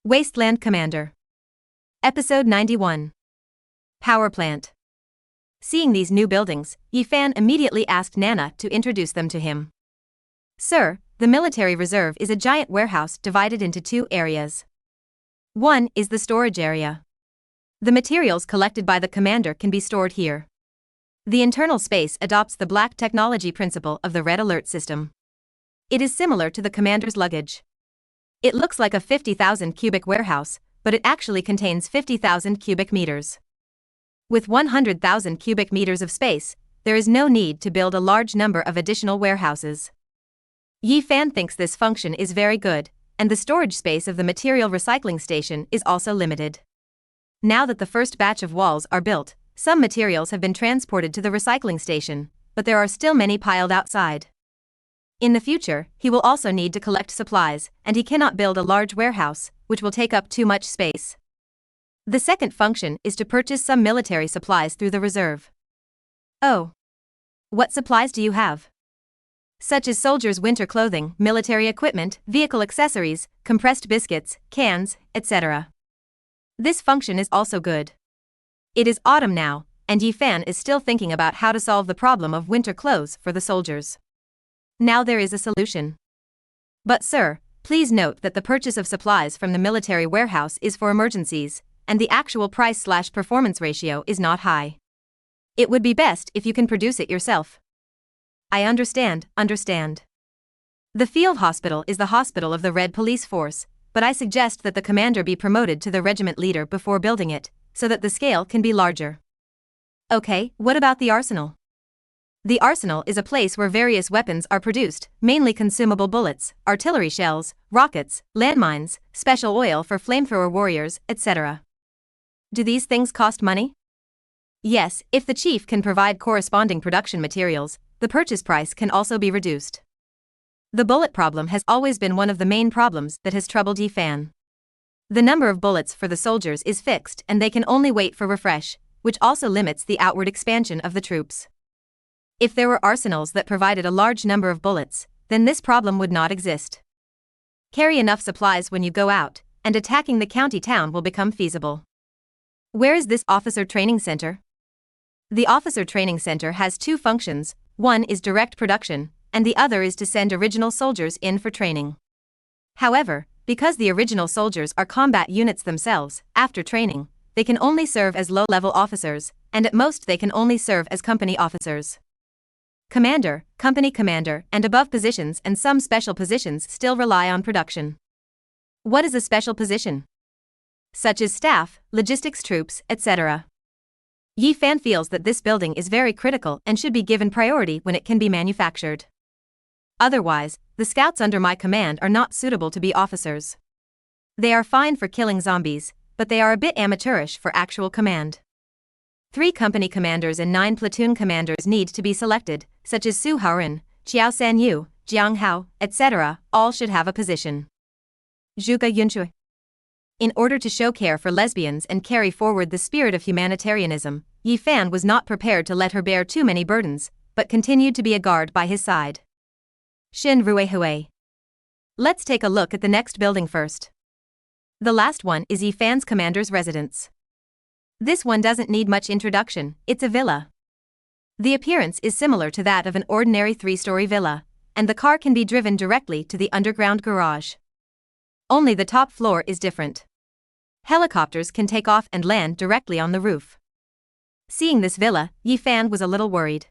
Wasteland Commander. Episode 91. Power Plant. Seeing these new buildings, Yifan immediately asked Nana to introduce them to him. Sir, the military reserve is a giant warehouse divided into two areas. One is the storage area. The materials collected by the commander can be stored here. The internal space adopts the black technology principle of the red alert system. It is similar to the commander's luggage. It looks like a 50,000 cubic warehouse, but it actually contains 50,000 cubic meters. With 100,000 cubic meters of space, there is no need to build a large number of additional warehouses. Yifan thinks this function is very good, and the storage space of the material recycling station is also limited. Now that the first batch of walls are built, some materials have been transported to the recycling station, but there are still many piled outside. In the future, he will also need to collect supplies, and he cannot build a large warehouse, which will take up too much space. The second function is to purchase some military supplies through the reserve. Oh. What supplies do you have? Such as soldiers' winter clothing, military equipment, vehicle accessories, compressed biscuits, cans, etc. This function is also good. It is autumn now, and Yifan is still thinking about how to solve the problem of winter clothes for the soldiers. Now there is a solution. But sir, please note that the purchase of supplies from the military warehouse is for emergencies, and the actual price/performance ratio is not high. It would be best if you can produce it yourself. I understand. The field hospital is the hospital of the Red Police Force, but I suggest that the commander be promoted to the regiment leader before building it, so that the scale can be larger. Okay, what about the arsenal? The arsenal is a place where various weapons are produced, mainly consumable bullets, artillery shells, rockets, landmines, special oil for flamethrower warriors, etc. Do these things cost money? Yes, if the chief can provide corresponding production materials, the purchase price can also be reduced. The bullet problem has always been one of the main problems that has troubled Yifan. The number of bullets for the soldiers is fixed and they can only wait for refresh, which also limits the outward expansion of the troops. If there were arsenals that provided a large number of bullets, then this problem would not exist. Carry enough supplies when you go out, and attacking the county town will become feasible. Where is this officer training center? The officer training center has two functions, one is direct production, and the other is to send original soldiers in for training. However, because the original soldiers are combat units themselves, after training, they can only serve as low-level officers, and at most they can only serve as company officers. Commander, company commander, and above positions and some special positions still rely on production. What is a special position? Such as staff, logistics troops, etc. Yifan feels that this building is very critical and should be given priority when it can be manufactured. Otherwise, the scouts under my command are not suitable to be officers. They are fine for killing zombies, but they are a bit amateurish for actual command. 3 company commanders and 9 platoon commanders need to be selected, such as Su Haoren, Chiao San Yu, Jiang Hao, etc., all should have a position. Zhuge Yunshui. In order to show care for lesbians and carry forward the spirit of humanitarianism, Yifan was not prepared to let her bear too many burdens, but continued to be a guard by his side. Xin Ruihui. Let's take a look at the next building first. The last one is Yifan's commander's residence. This one doesn't need much introduction, it's a villa. The appearance is similar to that of an ordinary 3-story villa, and the car can be driven directly to the underground garage. Only the top floor is different. Helicopters can take off and land directly on the roof. Seeing this villa, Yifan was a little worried.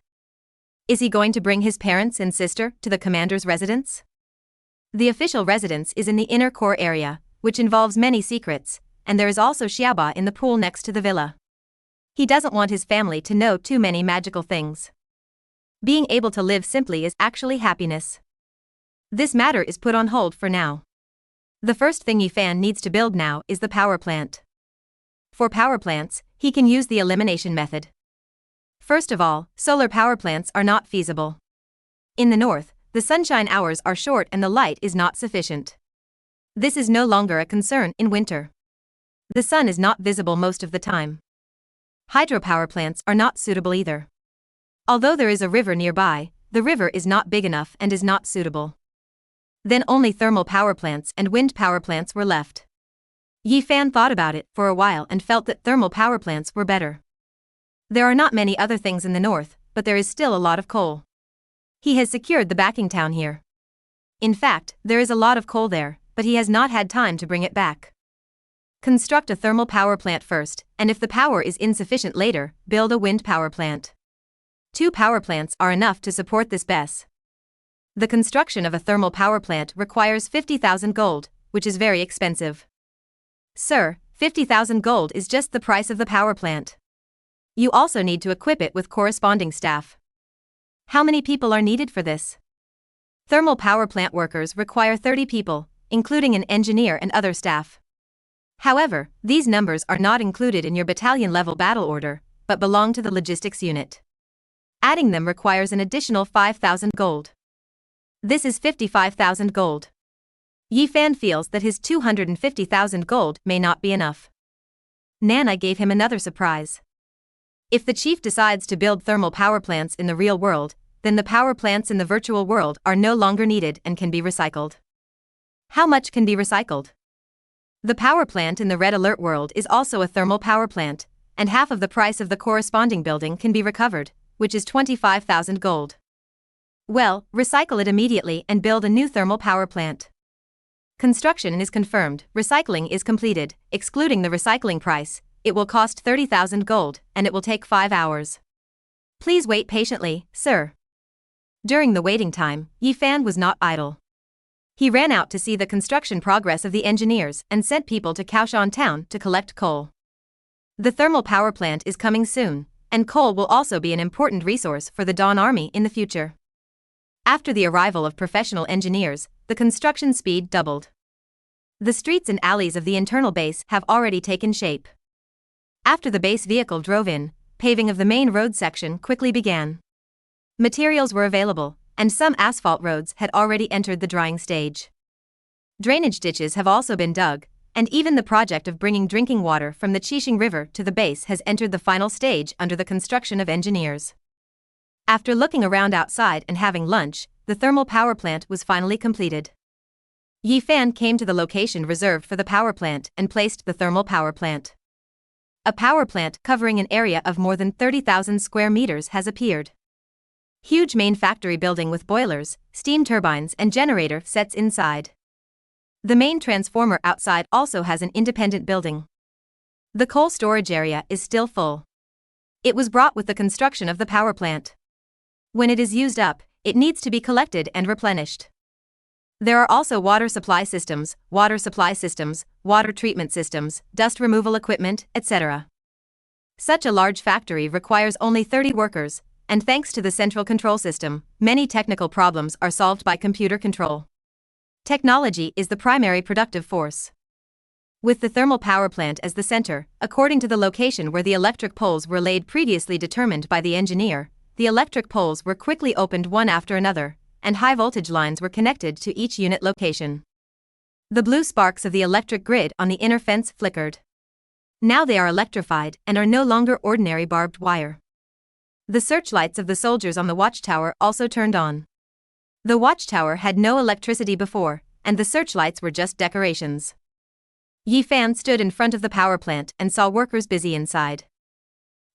Is he going to bring his parents and sister to the commander's residence? The official residence is in the inner core area, which involves many secrets, and there is also Xiaoba in the pool next to the villa. He doesn't want his family to know too many magical things. Being able to live simply is actually happiness. This matter is put on hold for now. The first thing Yifan needs to build now is the power plant. For power plants, he can use the elimination method. First of all, solar power plants are not feasible. In the north, the sunshine hours are short and the light is not sufficient. This is no longer a concern in winter. The sun is not visible most of the time. Hydropower plants are not suitable either. Although there is a river nearby, the river is not big enough and is not suitable. Then only thermal power plants and wind power plants were left. Yi Fan thought about it for a while and felt that thermal power plants were better. There are not many other things in the north, but there is still a lot of coal. He has secured the backing town here. In fact, there is a lot of coal there, but he has not had time to bring it back. Construct a thermal power plant first, and if the power is insufficient later, build a wind power plant. 2 power plants are enough to support this BES. The construction of a thermal power plant requires 50,000 gold, which is very expensive. Sir, 50,000 gold is just the price of the power plant. You also need to equip it with corresponding staff. How many people are needed for this? Thermal power plant workers require 30 people, including an engineer and other staff. However, these numbers are not included in your battalion-level battle order, but belong to the logistics unit. Adding them requires an additional 5,000 gold. This is 55,000 gold. Yi Fan feels that his 250,000 gold may not be enough. Nana gave him another surprise. If the chief decides to build thermal power plants in the real world, then the power plants in the virtual world are no longer needed and can be recycled. How much can be recycled? The power plant in the Red Alert world is also a thermal power plant, and half of the price of the corresponding building can be recovered, which is 25,000 gold. Well, recycle it immediately and build a new thermal power plant. Construction is confirmed, recycling is completed, excluding the recycling price. It will cost 30,000 gold, and it will take 5 hours. Please wait patiently, sir. During the waiting time, Yi Fan was not idle. He ran out to see the construction progress of the engineers and sent people to Kaoshan town to collect coal. The thermal power plant is coming soon, and coal will also be an important resource for the Dawn Army in the future. After the arrival of professional engineers, the construction speed doubled. The streets and alleys of the internal base have already taken shape. After the base vehicle drove in, paving of the main road section quickly began. Materials were available, and some asphalt roads had already entered the drying stage. Drainage ditches have also been dug, and even the project of bringing drinking water from the Qixing River to the base has entered the final stage under the construction of engineers. After looking around outside and having lunch, the thermal power plant was finally completed. Yi Fan came to the location reserved for the power plant and placed the thermal power plant. A power plant covering an area of more than 30,000 square meters has appeared. Huge main factory building with boilers, steam turbines and generator sets inside. The main transformer outside also has an independent building. The coal storage area is still full. It was brought with the construction of the power plant. When it is used up, it needs to be collected and replenished. There are also water supply systems, water treatment systems, dust removal equipment, etc. Such a large factory requires only 30 workers, and thanks to the central control system, many technical problems are solved by computer control. Technology is the primary productive force. With the thermal power plant as the center, according to the location where the electric poles were laid previously determined by the engineer, the electric poles were quickly opened one after another, and high voltage lines were connected to each unit location. The blue sparks of the electric grid on the inner fence flickered. Now they are electrified and are no longer ordinary barbed wire. The searchlights of the soldiers on the watchtower also turned on. The watchtower had no electricity before, and the searchlights were just decorations. Yi Fan stood in front of the power plant and saw workers busy inside.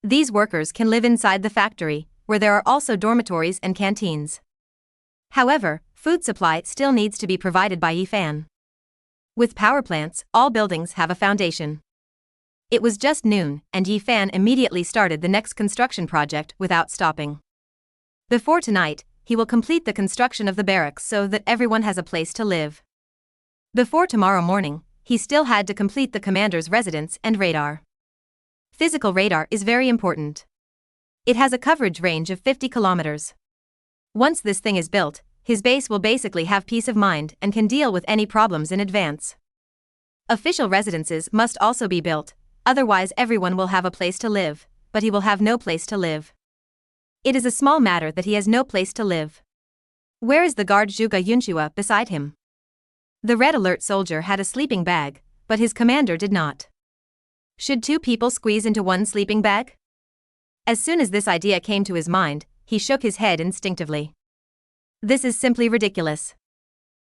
These workers can live inside the factory, where there are also dormitories and canteens. However, food supply still needs to be provided by Yi Fan. With power plants, all buildings have a foundation. It was just noon, and Yi Fan immediately started the next construction project without stopping. Before tonight, he will complete the construction of the barracks so that everyone has a place to live. Before tomorrow morning, he still had to complete the commander's residence and radar. Physical radar is very important. It has a coverage range of 50 kilometers. Once this thing is built, his base will basically have peace of mind and can deal with any problems in advance. Official residences must also be built, otherwise everyone will have a place to live, but he will have no place to live. It is a small matter that he has no place to live. Where is the guard Zhuge Yunxua beside him? The Red Alert soldier had a sleeping bag, but his commander did not. Should 2 people squeeze into one sleeping bag? As soon as this idea came to his mind, he shook his head instinctively. This is simply ridiculous.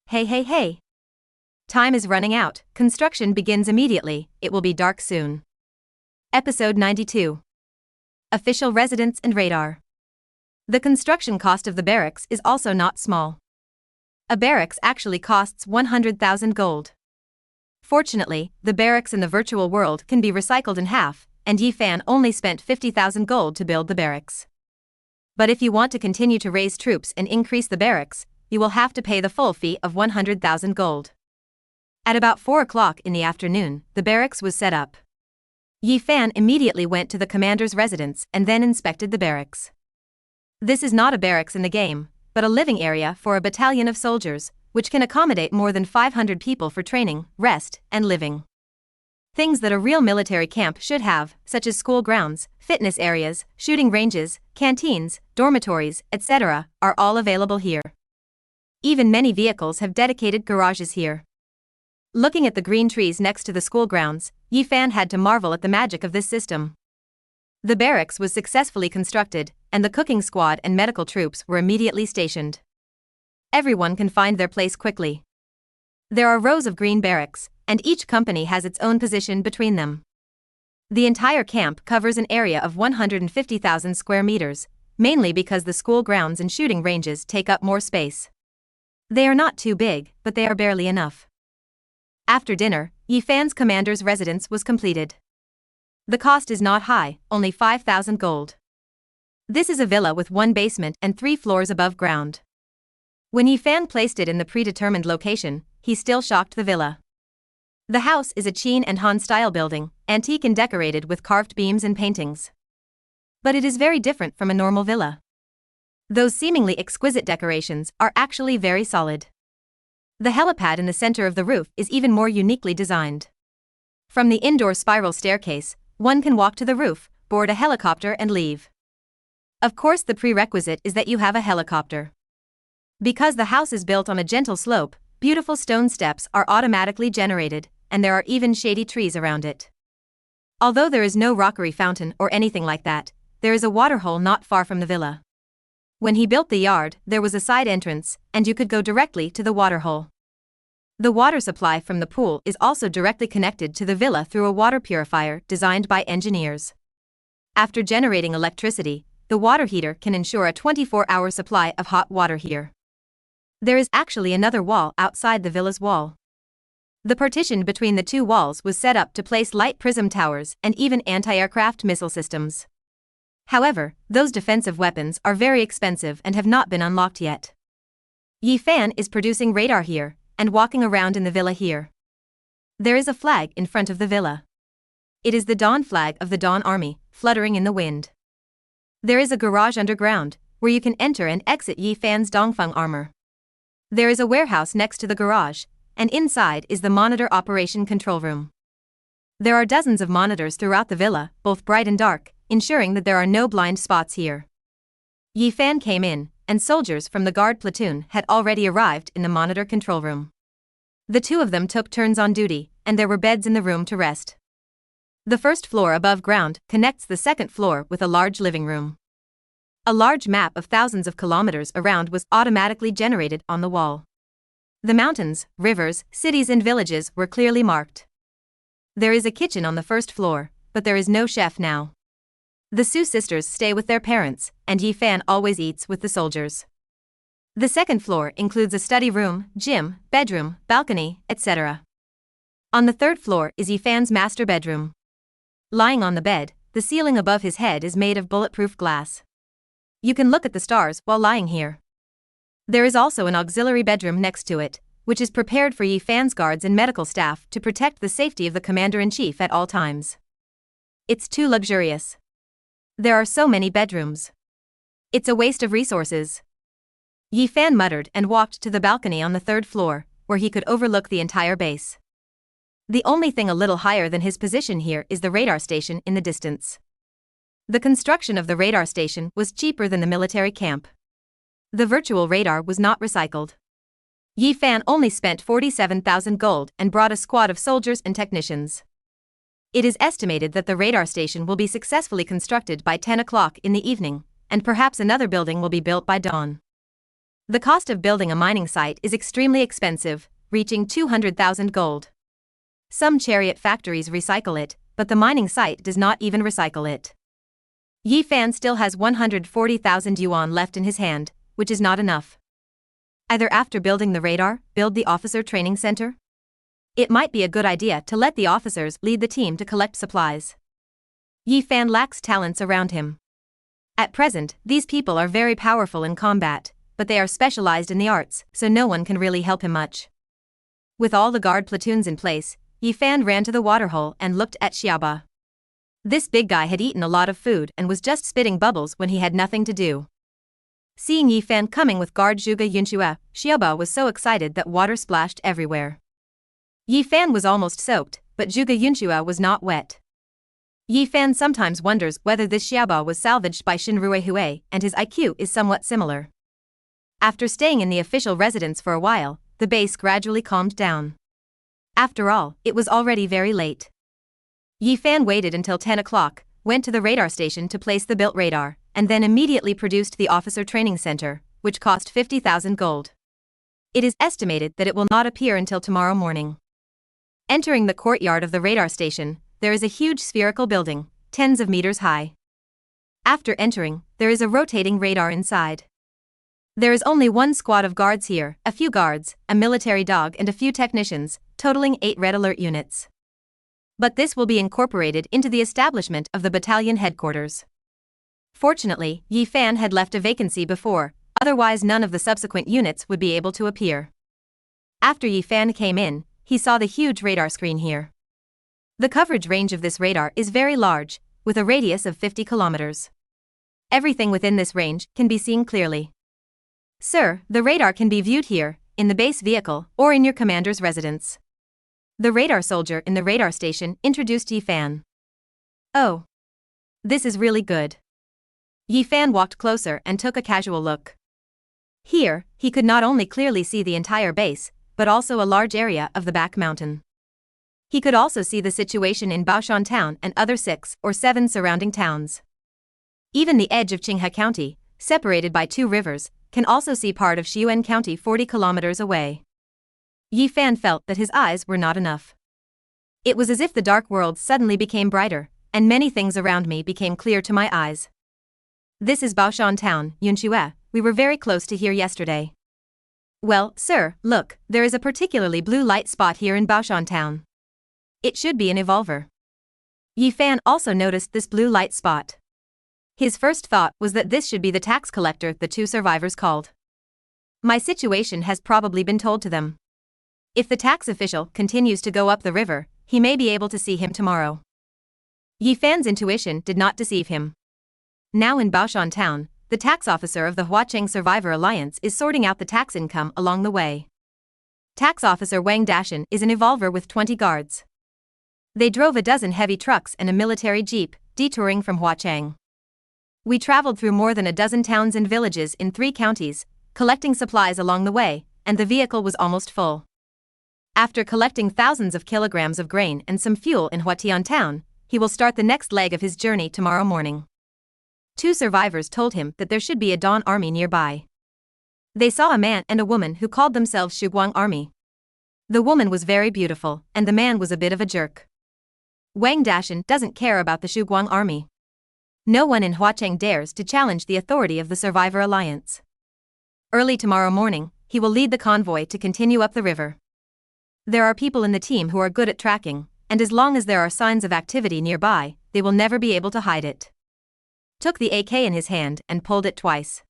Hey. Time is running out, construction begins immediately, it will be dark soon. Episode 92. Official residence and radar. The construction cost of the barracks is also not small. A barracks actually costs 100,000 gold. Fortunately, the barracks in the virtual world can be recycled in half, and Yifan only spent 50,000 gold to build the barracks. But if you want to continue to raise troops and increase the barracks, you will have to pay the full fee of 100,000 gold. At about 4 o'clock in the afternoon, the barracks was set up. Yifan immediately went to the commander's residence and then inspected the barracks. This is not a barracks in the game, but a living area for a battalion of soldiers, which can accommodate more than 500 people for training, rest, and living. Things that a real military camp should have, such as school grounds, fitness areas, shooting ranges, canteens, dormitories, etc., are all available here. Even many vehicles have dedicated garages here. Looking at the green trees next to the school grounds, Yifan had to marvel at the magic of this system. The barracks was successfully constructed, and the cooking squad and medical troops were immediately stationed. Everyone can find their place quickly. There are rows of green barracks, and each company has its own position between them. The entire camp covers an area of 150,000 square meters, mainly because the school grounds and shooting ranges take up more space. They are not too big, but they are barely enough. After dinner, Yifan's commander's residence was completed. The cost is not high, only 5,000 gold. This is a villa with 1 basement and 3 floors above ground. When Yifan placed it in the predetermined location, he still shocked the villa. The house is a Qin and Han style building, antique and decorated with carved beams and paintings. But it is very different from a normal villa. Those seemingly exquisite decorations are actually very solid. The helipad in the center of the roof is even more uniquely designed. From the indoor spiral staircase, one can walk to the roof, board a helicopter and leave. Of course, the prerequisite is that you have a helicopter. Because the house is built on a gentle slope, beautiful stone steps are automatically generated, and there are even shady trees around it. Although there is no rockery fountain or anything like that, there is a waterhole not far from the villa. When he built the yard, there was a side entrance, and you could go directly to the waterhole. The water supply from the pool is also directly connected to the villa through a water purifier designed by engineers. After generating electricity, the water heater can ensure a 24-hour supply of hot water here. There is actually another wall outside the villa's wall. The partition between the 2 walls was set up to place light prism towers and even anti-aircraft missile systems. However, those defensive weapons are very expensive and have not been unlocked yet. Yifan is producing radar here, and walking around in the villa here. There is a flag in front of the villa. It is the Dawn flag of the Dawn Army, fluttering in the wind. There is a garage underground, where you can enter and exit Yifan's Dongfeng armor. There is a warehouse next to the garage, and inside is the monitor operation control room. There are dozens of monitors throughout the villa, both bright and dark, ensuring that there are no blind spots here. Yifan came in, and soldiers from the guard platoon had already arrived in the monitor control room. The 2 of them took turns on duty, and there were beds in the room to rest. The first floor above ground connects the second floor with a large living room. A large map of thousands of kilometers around was automatically generated on the wall. The mountains, rivers, cities and villages were clearly marked. There is a kitchen on the first floor, but there is no chef now. The Su sisters stay with their parents, and Yifan always eats with the soldiers. The second floor includes a study room, gym, bedroom, balcony, etc. On the third floor is Yifan's master bedroom. Lying on the bed, the ceiling above his head is made of bulletproof glass. You can look at the stars while lying here. There is also an auxiliary bedroom next to it, which is prepared for Yifan's guards and medical staff to protect the safety of the commander-in-chief at all times. It's too luxurious. There are so many bedrooms. It's a waste of resources. Yifan muttered and walked to the balcony on the third floor, where he could overlook the entire base. The only thing a little higher than his position here is the radar station in the distance. The construction of the radar station was cheaper than the military camp. The virtual radar was not recycled. Yifan only spent 47,000 gold and brought a squad of soldiers and technicians. It is estimated that the radar station will be successfully constructed by 10 o'clock in the evening, and perhaps another building will be built by dawn. The cost of building a mining site is extremely expensive, reaching 200,000 gold. Some chariot factories recycle it, but the mining site does not even recycle it. Yi Fan still has 140,000 yuan left in his hand, which is not enough. Either after building the radar, build the officer training center? It might be a good idea to let the officers lead the team to collect supplies. Yi Fan lacks talents around him. At present, these people are very powerful in combat, but they are specialized in the arts, so no one can really help him much. With all the guard platoons in place, Yi Fan ran to the waterhole and looked at Xiaoba. This big guy had eaten a lot of food and was just spitting bubbles when he had nothing to do. Seeing Yi Fan coming with guard Zhuge Yunxue, Xiaoba was so excited that water splashed everywhere. Yi Fan was almost soaked, but Zhuge Yunxue was not wet. Yi Fan sometimes wonders whether this Xiaoba was salvaged by Shinrui Hui, and his IQ is somewhat similar. After staying in the official residence for a while, the base gradually calmed down. After all, it was already very late. Yi Fan waited until 10 o'clock, went to the radar station to place the built radar, and then immediately produced the officer training center, which cost 50,000 gold. It is estimated that it will not appear until tomorrow morning. Entering the courtyard of the radar station, there is a huge spherical building, tens of meters high. After entering, there is a rotating radar inside. There is only one squad of guards here, a few guards, a military dog and a few technicians, totaling 8 red alert units. But this will be incorporated into the establishment of the battalion headquarters. Fortunately, Yi Fan had left a vacancy before, otherwise none of the subsequent units would be able to appear. After Yi Fan came in, he saw the huge radar screen here. The coverage range of this radar is very large, with a radius of 50 kilometers. Everything within this range can be seen clearly. Sir, the radar can be viewed here, in the base vehicle, or in your commander's residence. The radar soldier in the radar station introduced Yi Fan. Oh. This is really good. Yi Fan walked closer and took a casual look. Here, he could not only clearly see the entire base, but also a large area of the back mountain. He could also see the situation in Baoshan town and other 6 or 7 surrounding towns. Even the edge of Qinghe County, separated by 2 rivers, can also see part of Xiyuan County 40 kilometers away. Yi Fan felt that his eyes were not enough. It was as if the dark world suddenly became brighter, and many things around me became clear to my eyes. This is Baoshan town, Yunxue, we were very close to here yesterday. Well, sir, look, there is a particularly blue light spot here in Baoshan town. It should be an evolver. Yi Fan also noticed this blue light spot. His first thought was that this should be the tax collector the 2 survivors called. My situation has probably been told to them. If the tax official continues to go up the river, he may be able to see him tomorrow. Yi Fan's intuition did not deceive him. Now in Baoshan town, the tax officer of the Huacheng Survivor Alliance is sorting out the tax income along the way. Tax officer Wang Dashan is an evolver with 20 guards. They drove a dozen heavy trucks and a military jeep, detouring from Huacheng. We traveled through more than a dozen towns and villages in 3 counties, collecting supplies along the way, and the vehicle was almost full. After collecting thousands of kilograms of grain and some fuel in Huatian town, he will start the next leg of his journey tomorrow morning. 2 survivors told him that there should be a Dawn army nearby. They saw a man and a woman who called themselves Shuguang army. The woman was very beautiful, and the man was a bit of a jerk. Wang Dashan doesn't care about the Shuguang army. No one in Huacheng dares to challenge the authority of the Survivor Alliance. Early tomorrow morning, he will lead the convoy to continue up the river. There are people in the team who are good at tracking, and as long as there are signs of activity nearby, they will never be able to hide it. Took the AK in his hand and pulled it twice.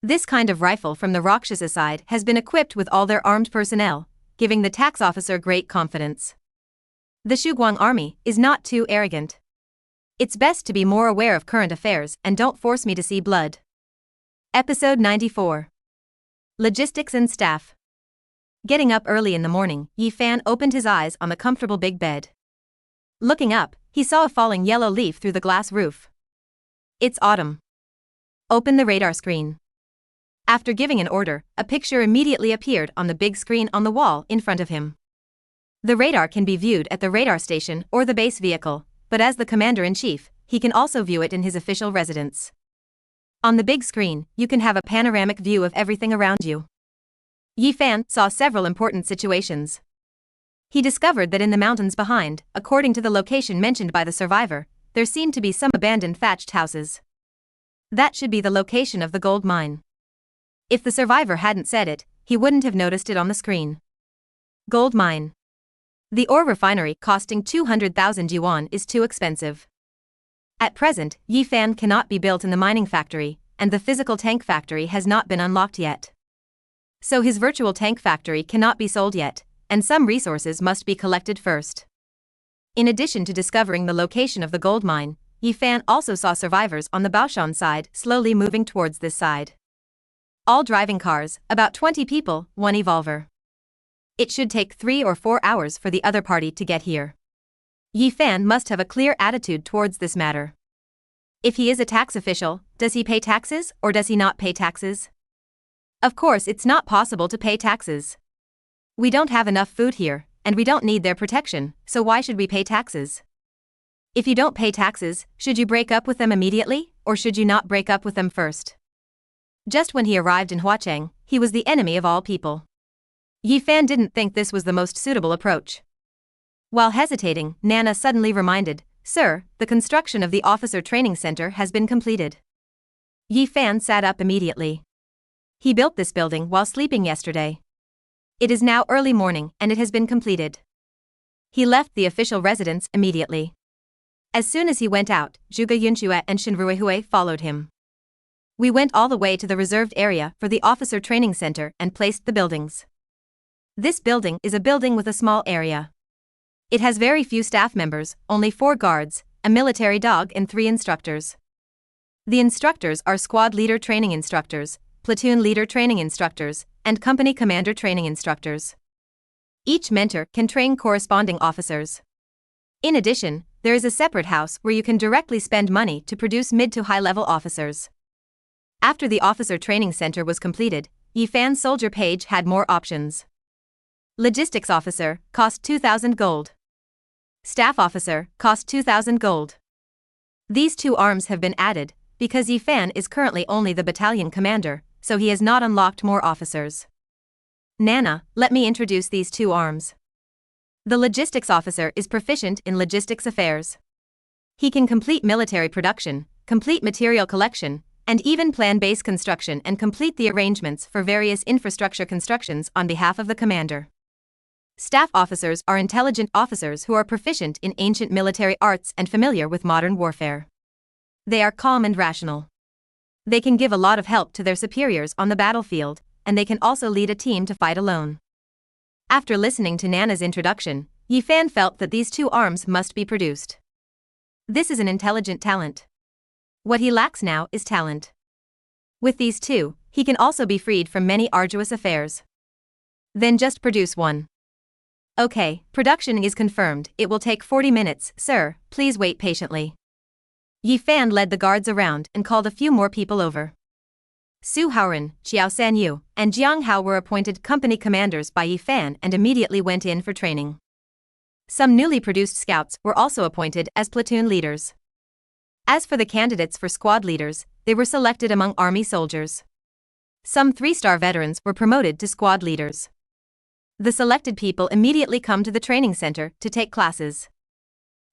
This kind of rifle from the Rakshasa side has been equipped with all their armed personnel, giving the tax officer great confidence. The Shuguang army is not too arrogant. It's best to be more aware of current affairs and don't force me to see blood. Episode 94. Logistics and Staff. Getting up early in the morning, Yi Fan opened his eyes on the comfortable big bed. Looking up, he saw a falling yellow leaf through the glass roof. It's autumn. Open the radar screen. After giving an order, a picture immediately appeared on the big screen on the wall in front of him. The radar can be viewed at the radar station or the base vehicle, but as the commander-in-chief, he can also view it in his official residence. On the big screen, you can have a panoramic view of everything around you. Yi Fan saw several important situations. He discovered that in the mountains behind, according to the location mentioned by the survivor, there seemed to be some abandoned thatched houses. That should be the location of the gold mine. If the survivor hadn't said it, he wouldn't have noticed it on the screen. Gold mine. The ore refinery costing 200,000 yuan is too expensive. At present, Yi Fan cannot be built in the mining factory, and the physical tank factory has not been unlocked yet. So his virtual tank factory cannot be sold yet, and some resources must be collected first. In addition to discovering the location of the gold mine, Yi Fan also saw survivors on the Baoshan side slowly moving towards this side. All driving cars, about 20 people, one evolver. It should take 3 or 4 hours for the other party to get here. Yi Fan must have a clear attitude towards this matter. If he is a tax official, does he pay taxes or does he not pay taxes? Of course, it's not possible to pay taxes. We don't have enough food here, and we don't need their protection, so why should we pay taxes? If you don't pay taxes, should you break up with them immediately, or should you not break up with them first? Just when he arrived in Huacheng, he was the enemy of all people. Yi Fan didn't think this was the most suitable approach. While hesitating, Nana suddenly reminded, "Sir, the construction of the officer training center has been completed." Yi Fan sat up immediately. He built this building while sleeping yesterday. It is now early morning and it has been completed. He left the official residence immediately. As soon as he went out, Zhuge Yunxue and Shen Ruihui followed him. We went all the way to the reserved area for the officer training center and placed the buildings. This building is a building with a small area. It has very few staff members, only 4 guards, a military dog and 3 instructors. The instructors are squad leader training instructors, platoon leader training instructors, and company commander training instructors. Each mentor can train corresponding officers. In addition, there is a separate house where you can directly spend money to produce mid to high-level officers. After the officer training center was completed, Yi Fan's soldier page had more options. Logistics officer cost 2,000 gold. Staff officer cost 2,000 gold. These 2 arms have been added, because Yi Fan is currently only the battalion commander, so he has not unlocked more officers. Nana, let me introduce these 2 arms. The logistics officer is proficient in logistics affairs. He can complete military production, complete material collection, and even plan base construction and complete the arrangements for various infrastructure constructions on behalf of the commander. Staff officers are intelligent officers who are proficient in ancient military arts and familiar with modern warfare. They are calm and rational. They can give a lot of help to their superiors on the battlefield, and they can also lead a team to fight alone. After listening to Nana's introduction, Yi Fan felt that these 2 arms must be produced. This is an intelligent talent. What he lacks now is talent. With these 2, he can also be freed from many arduous affairs. Then just produce 1. Okay, production is confirmed. It will take 40 minutes, sir, please wait patiently. Yi Fan led the guards around and called a few more people over. Su Haoren, Qiao Sanyu, and Jiang Hao were appointed company commanders by Yi Fan and immediately went in for training. Some newly produced scouts were also appointed as platoon leaders. As for the candidates for squad leaders, they were selected among army soldiers. Some 3-star veterans were promoted to squad leaders. The selected people immediately come to the training center to take classes.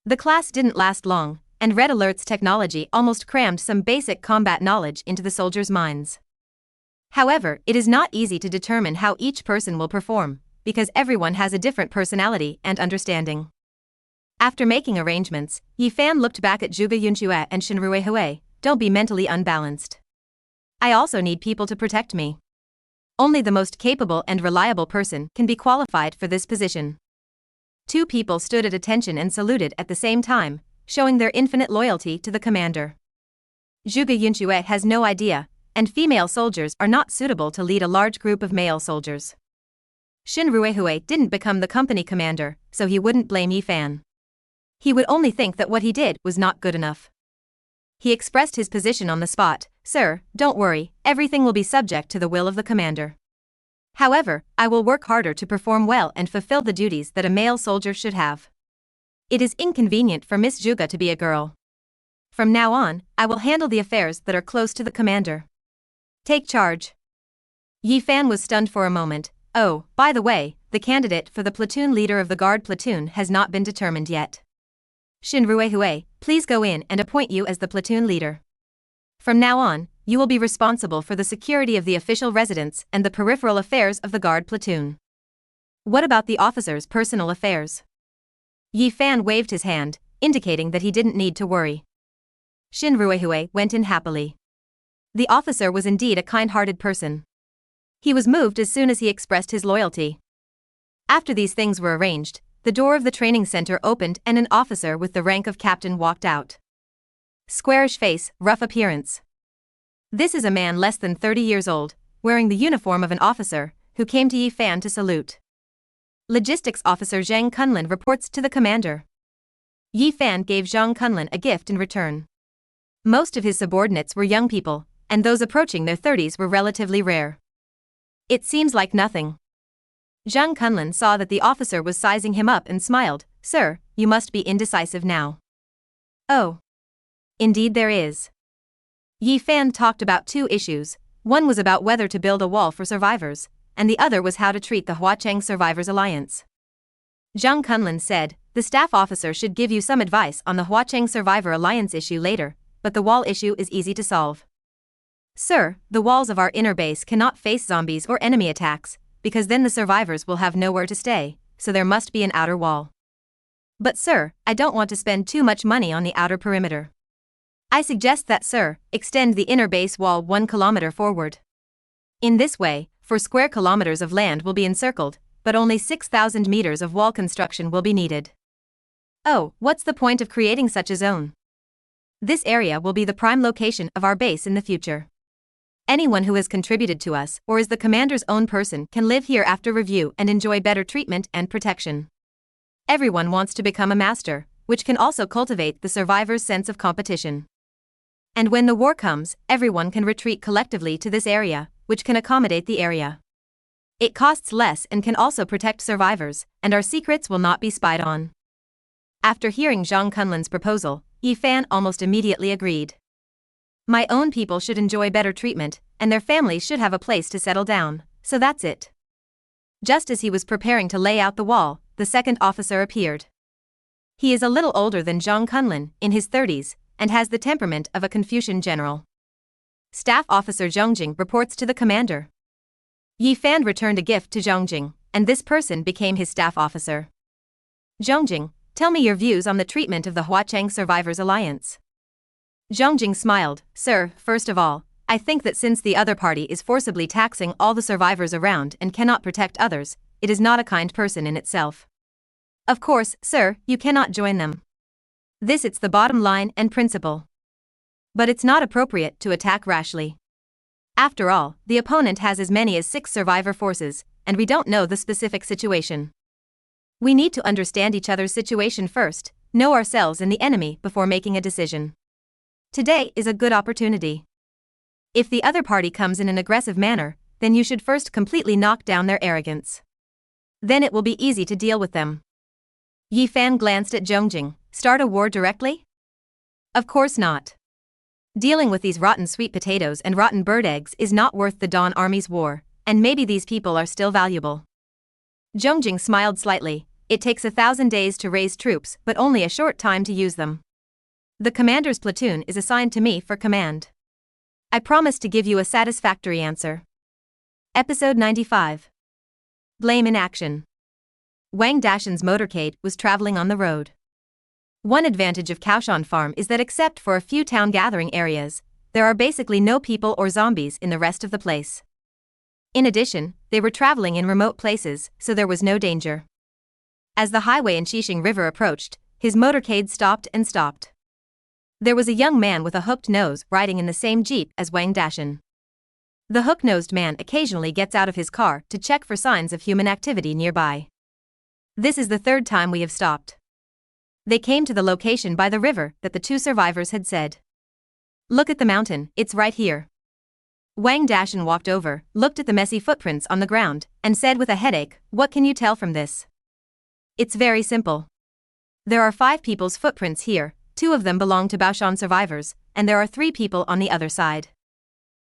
The class didn't last long, and Red Alert's technology almost crammed some basic combat knowledge into the soldiers' minds. However, it is not easy to determine how each person will perform, because everyone has a different personality and understanding. After making arrangements, Yi Fan looked back at Zhuge Yunxue and Shen Ruihui. Don't be mentally unbalanced. I also need people to protect me. Only the most capable and reliable person can be qualified for this position. 2 people stood at attention and saluted at the same time, showing their infinite loyalty to the commander. Zhuge Yunxue has no idea, and female soldiers are not suitable to lead a large group of male soldiers. Shen Ruihui didn't become the company commander, so he wouldn't blame Yi Fan. He would only think that what he did was not good enough. He expressed his position on the spot. Sir, don't worry, everything will be subject to the will of the commander. However, I will work harder to perform well and fulfill the duties that a male soldier should have. It is inconvenient for Miss Zhuge to be a girl. From now on, I will handle the affairs that are close to the commander. Take charge. Yi Fan was stunned for a moment. Oh, by the way, the candidate for the platoon leader of the guard platoon has not been determined yet. Shin Ruehue, please go in and appoint you as the platoon leader. From now on, you will be responsible for the security of the official residence and the peripheral affairs of the guard platoon. What about the officer's personal affairs? Yi Fan waved his hand, indicating that he didn't need to worry. Shin Ruehue went in happily. The officer was indeed a kind-hearted person. He was moved as soon as he expressed his loyalty. After these things were arranged, the door of the training center opened and an officer with the rank of captain walked out. Squarish face, rough appearance. This is a man less than 30 years old, wearing the uniform of an officer, who came to Yi Fan to salute. Logistics Officer Zhang Kunlin reports to the commander. Yi Fan gave Zhang Kunlin a gift in return. Most of his subordinates were young people, and those approaching their 30s were relatively rare. It seems like nothing. Zhang Kunlin saw that the officer was sizing him up and smiled. Sir, you must be indecisive now. Oh. Indeed there is. Yi Fan talked about two issues. One was about whether to build a wall for survivors, and the other was how to treat the Huacheng Survivors Alliance. Zhang Kunlin said, the staff officer should give you some advice on the Huacheng Survivor Alliance issue later, but the wall issue is easy to solve. Sir, the walls of our inner base cannot face zombies or enemy attacks, because then the survivors will have nowhere to stay, so there must be an outer wall. But sir, I don't want to spend too much money on the outer perimeter. I suggest that sir, extend the inner base wall 1 kilometer forward. In this way, 4 square kilometers of land will be encircled, but only 6,000 meters of wall construction will be needed. Oh, what's the point of creating such a zone? This area will be the prime location of our base in the future. Anyone who has contributed to us or is the commander's own person can live here after review and enjoy better treatment and protection. Everyone wants to become a master, which can also cultivate the survivor's sense of competition. And when the war comes, everyone can retreat collectively to this area, which can accommodate the area. It costs less and can also protect survivors, and our secrets will not be spied on. After hearing Zhang Kunlin's proposal, Yi Fan almost immediately agreed. My own people should enjoy better treatment, and their families should have a place to settle down, so that's it. Just as he was preparing to lay out the wall, the second officer appeared. He is a little older than Zhang Kunlin, in his 30s, and has the temperament of a Confucian general. Staff Officer Zhongjing reports to the commander. Yi Fan returned a gift to Zhongjing, and this person became his staff officer. Zhongjing, tell me your views on the treatment of the Huacheng Survivors Alliance. Zhongjing smiled. Sir, first of all, I think that since the other party is forcibly taxing all the survivors around and cannot protect others, it is not a kind person in itself. Of course, sir, you cannot join them. It's the bottom line and principle. But it's not appropriate to attack rashly. After all, the opponent has as many as 6 survivor forces, and we don't know the specific situation. We need to understand each other's situation first, know ourselves and the enemy before making a decision. Today is a good opportunity. If the other party comes in an aggressive manner, then you should first completely knock down their arrogance. Then it will be easy to deal with them. Yi Fan glanced at Zhongjing. Start a war directly? Of course not. Dealing with these rotten sweet potatoes and rotten bird eggs is not worth the Dawn Army's war, and maybe these people are still valuable. Zhongjing smiled slightly. It takes 1,000 days to raise troops, but only a short time to use them. The commander's platoon is assigned to me for command. I promise to give you a satisfactory answer. Episode 95. Blame in action. Wang Dashan's motorcade was traveling on the road. One advantage of Kaoshan Farm is that except for a few town gathering areas, there are basically no people or zombies in the rest of the place. In addition, they were traveling in remote places, so there was no danger. As the highway in Xixing River approached, his motorcade stopped and stopped. There was a young man with a hooked nose riding in the same jeep as Wang Dashan. The hook-nosed man occasionally gets out of his car to check for signs of human activity nearby. This is the 3rd time we have stopped. They came to the location by the river that the 2 survivors had said. Look at the mountain, it's right here. Wang Dashan walked over, looked at the messy footprints on the ground, and said with a headache, what can you tell from this? It's very simple. There are 5 people's footprints here, 2 of them belong to Baoshan survivors, and there are 3 people on the other side.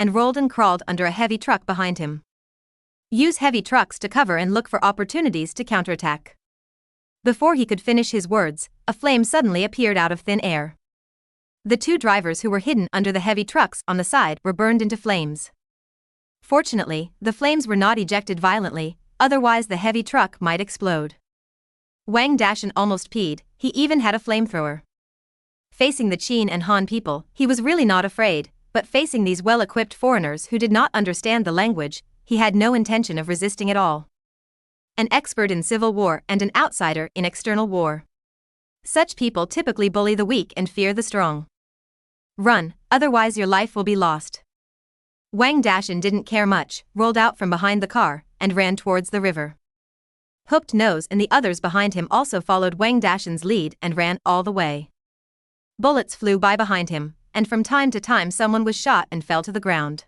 and rolled and crawled under a heavy truck behind him. Use heavy trucks to cover and look for opportunities to counterattack. Before he could finish his words, a flame suddenly appeared out of thin air. The two drivers who were hidden under the heavy trucks on the side were burned into flames. Fortunately, the flames were not ejected violently, otherwise the heavy truck might explode. Wang Dashan almost peed, he even had a flamethrower. Facing the Qin and Han people, he was really not afraid, but facing these well-equipped foreigners who did not understand the language, he had no intention of resisting at all. An expert in civil war and an outsider in external war. Such people typically bully the weak and fear the strong. Run, otherwise your life will be lost. Wang Dashan didn't care much, rolled out from behind the car, and ran towards the river. Hooked Nose and the others behind him also followed Wang Dashan's lead and ran all the way. Bullets flew by behind him, and from time to time someone was shot and fell to the ground.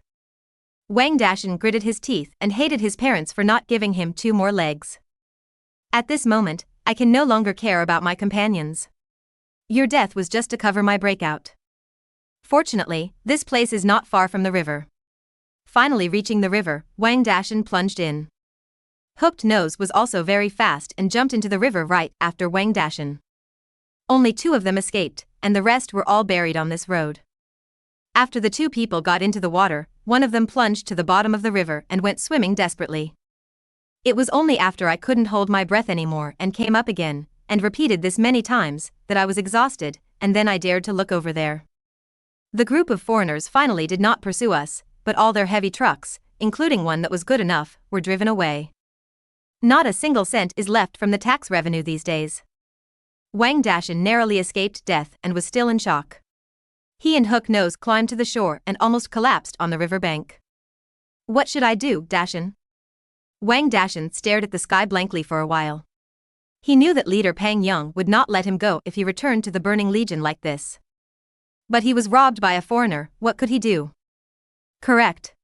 Wang Dashan gritted his teeth and hated his parents for not giving him 2 more legs. At this moment, I can no longer care about my companions. Your death was just to cover my breakout. Fortunately, this place is not far from the river. Finally reaching the river, Wang Dashan plunged in. Hooked Nose was also very fast and jumped into the river right after Wang Dashan. Only 2 of them escaped, and the rest were all buried on this road. After the 2 people got into the water, one of them plunged to the bottom of the river and went swimming desperately. It was only after I couldn't hold my breath anymore and came up again, and repeated this many times, that I was exhausted, and then I dared to look over there. The group of foreigners finally did not pursue us, but all their heavy trucks, including one that was good enough, were driven away. Not a single cent is left from the tax revenue these days. Wang Dashan narrowly escaped death and was still in shock. He and Hook Nose climbed to the shore and almost collapsed on the river bank. What should I do, Dashan? Wang Dashan stared at the sky blankly for a while. He knew that leader Pang Yang would not let him go if he returned to the Burning Legion like this. But he was robbed by a foreigner, what could he do? Correct.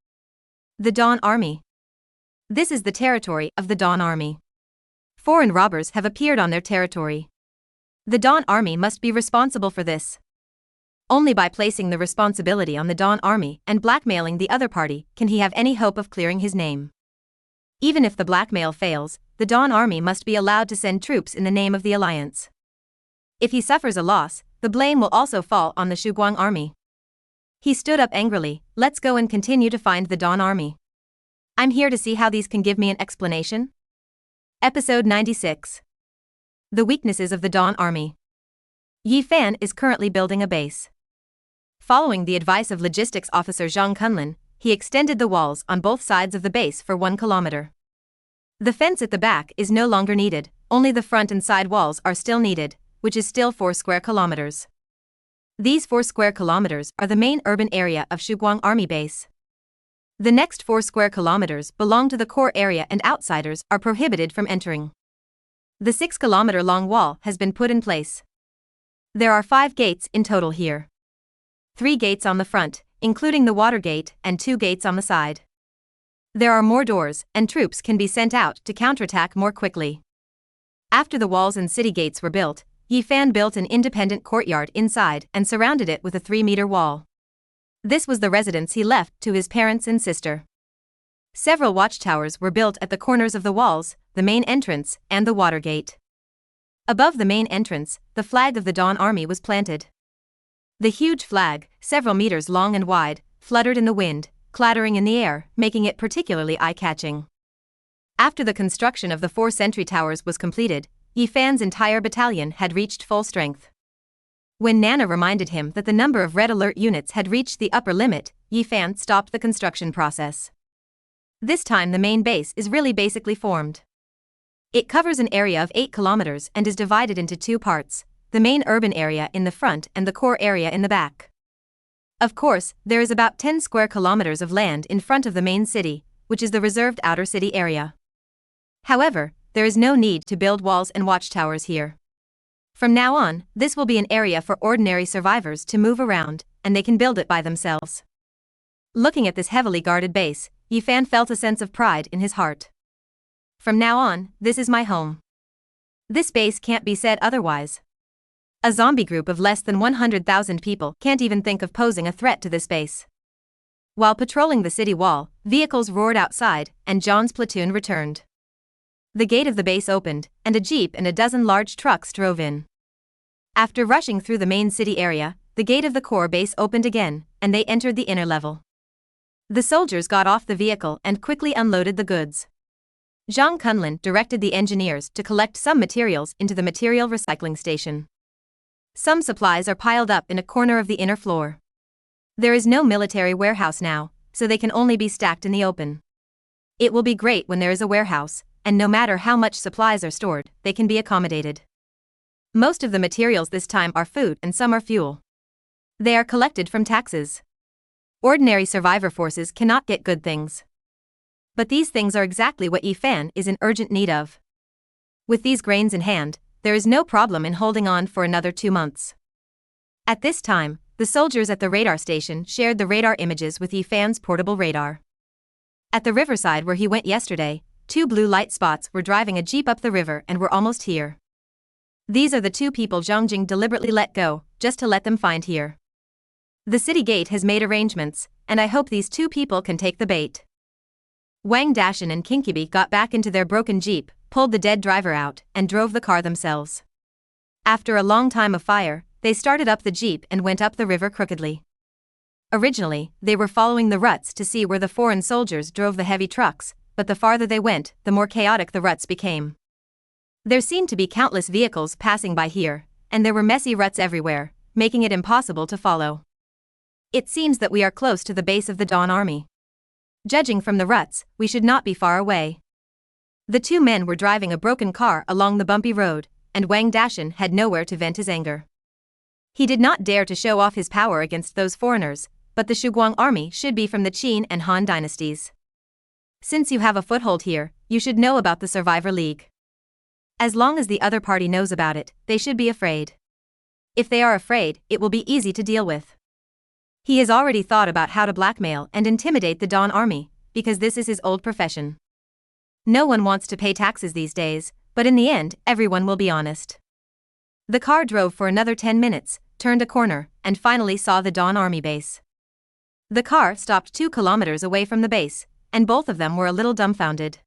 The Dawn Army. This is the territory of the Dawn Army. Foreign robbers have appeared on their territory. The Dawn Army must be responsible for this. Only by placing the responsibility on the Dawn Army and blackmailing the other party can he have any hope of clearing his name. Even if the blackmail fails, the Dawn Army must be allowed to send troops in the name of the alliance. If he suffers a loss, the blame will also fall on the Shuguang Army. He stood up angrily, let's go and continue to find the Dawn Army. I'm here to see how these can give me an explanation. Episode 96. The weaknesses of the Dawn Army. Yi Fan is currently building a base. Following the advice of logistics officer Zhang Kunlin, he extended the walls on both sides of the base for 1 kilometer. The fence at the back is no longer needed, only the front and side walls are still needed, which is still 4 square kilometers. These 4 square kilometers are the main urban area of Shuguang Army Base. The next 4 square kilometers belong to the core area and outsiders are prohibited from entering. The 6-kilometer-long wall has been put in place. There are 5 gates in total here. 3 gates on the front, including the water gate, and 2 gates on the side. There are more doors, and troops can be sent out to counterattack more quickly. After the walls and city gates were built, Yi Fan built an independent courtyard inside and surrounded it with a 3-meter wall. This was the residence he left to his parents and sister. Several watchtowers were built at the corners of the walls, the main entrance, and the water gate. Above the main entrance, the flag of the Dawn Army was planted. The huge flag, several meters long and wide, fluttered in the wind, clattering in the air, making it particularly eye-catching. After the construction of the 4 sentry towers was completed, Yi Fan's entire battalion had reached full strength. When Nana reminded him that the number of Red Alert units had reached the upper limit, Yi Fan stopped the construction process. This time the main base is really basically formed. It covers an area of 8 kilometers and is divided into 2 parts, the main urban area in the front and the core area in the back. Of course, there is about 10 square kilometers of land in front of the main city, which is the reserved outer city area. However, there is no need to build walls and watchtowers here. From now on, this will be an area for ordinary survivors to move around, and they can build it by themselves. Looking at this heavily guarded base, Yi Fan felt a sense of pride in his heart. From now on, this is my home. This base can't be said otherwise. A zombie group of less than 100,000 people can't even think of posing a threat to this base. While patrolling the city wall, vehicles roared outside, and John's platoon returned. The gate of the base opened, and a jeep and a dozen large trucks drove in. After rushing through the main city area, the gate of the core base opened again, and they entered the inner level. The soldiers got off the vehicle and quickly unloaded the goods. Zhang Kunlin directed the engineers to collect some materials into the material recycling station. Some supplies are piled up in a corner of the inner floor. There is no military warehouse now, so they can only be stacked in the open. It will be great when there is a warehouse, and no matter how much supplies are stored, they can be accommodated. Most of the materials this time are food and some are fuel. They are collected from taxes. Ordinary survivor forces cannot get good things. But these things are exactly what Yifan is in urgent need of. With these grains in hand, there is no problem in holding on for another 2 months. At this time, the soldiers at the radar station shared the radar images with Yifan's portable radar. At the riverside where he went yesterday, 2 blue light spots were driving a jeep up the river and were almost here. These are the 2 people Zhongjing deliberately let go, just to let them find here. The city gate has made arrangements, and I hope these 2 people can take the bait. Wang Dashan and Kinkibi got back into their broken jeep, pulled the dead driver out, and drove the car themselves. After a long time of fire, they started up the jeep and went up the river crookedly. Originally, they were following the ruts to see where the foreign soldiers drove the heavy trucks, but the farther they went, the more chaotic the ruts became. There seemed to be countless vehicles passing by here, and there were messy ruts everywhere, making it impossible to follow. It seems that we are close to the base of the Dawn Army. Judging from the ruts, we should not be far away. The 2 men were driving a broken car along the bumpy road, and Wang Dashan had nowhere to vent his anger. He did not dare to show off his power against those foreigners, but the Shuguang army should be from the Qin and Han dynasties. Since you have a foothold here, you should know about the Survivor League. As long as the other party knows about it, they should be afraid. If they are afraid, it will be easy to deal with. He has already thought about how to blackmail and intimidate the Dawn Army, because this is his old profession. No one wants to pay taxes these days, but in the end, everyone will be honest. The car drove for another 10 minutes, turned a corner, and finally saw the Dawn Army base. The car stopped 2 kilometers away from the base, and both of them were a little dumbfounded.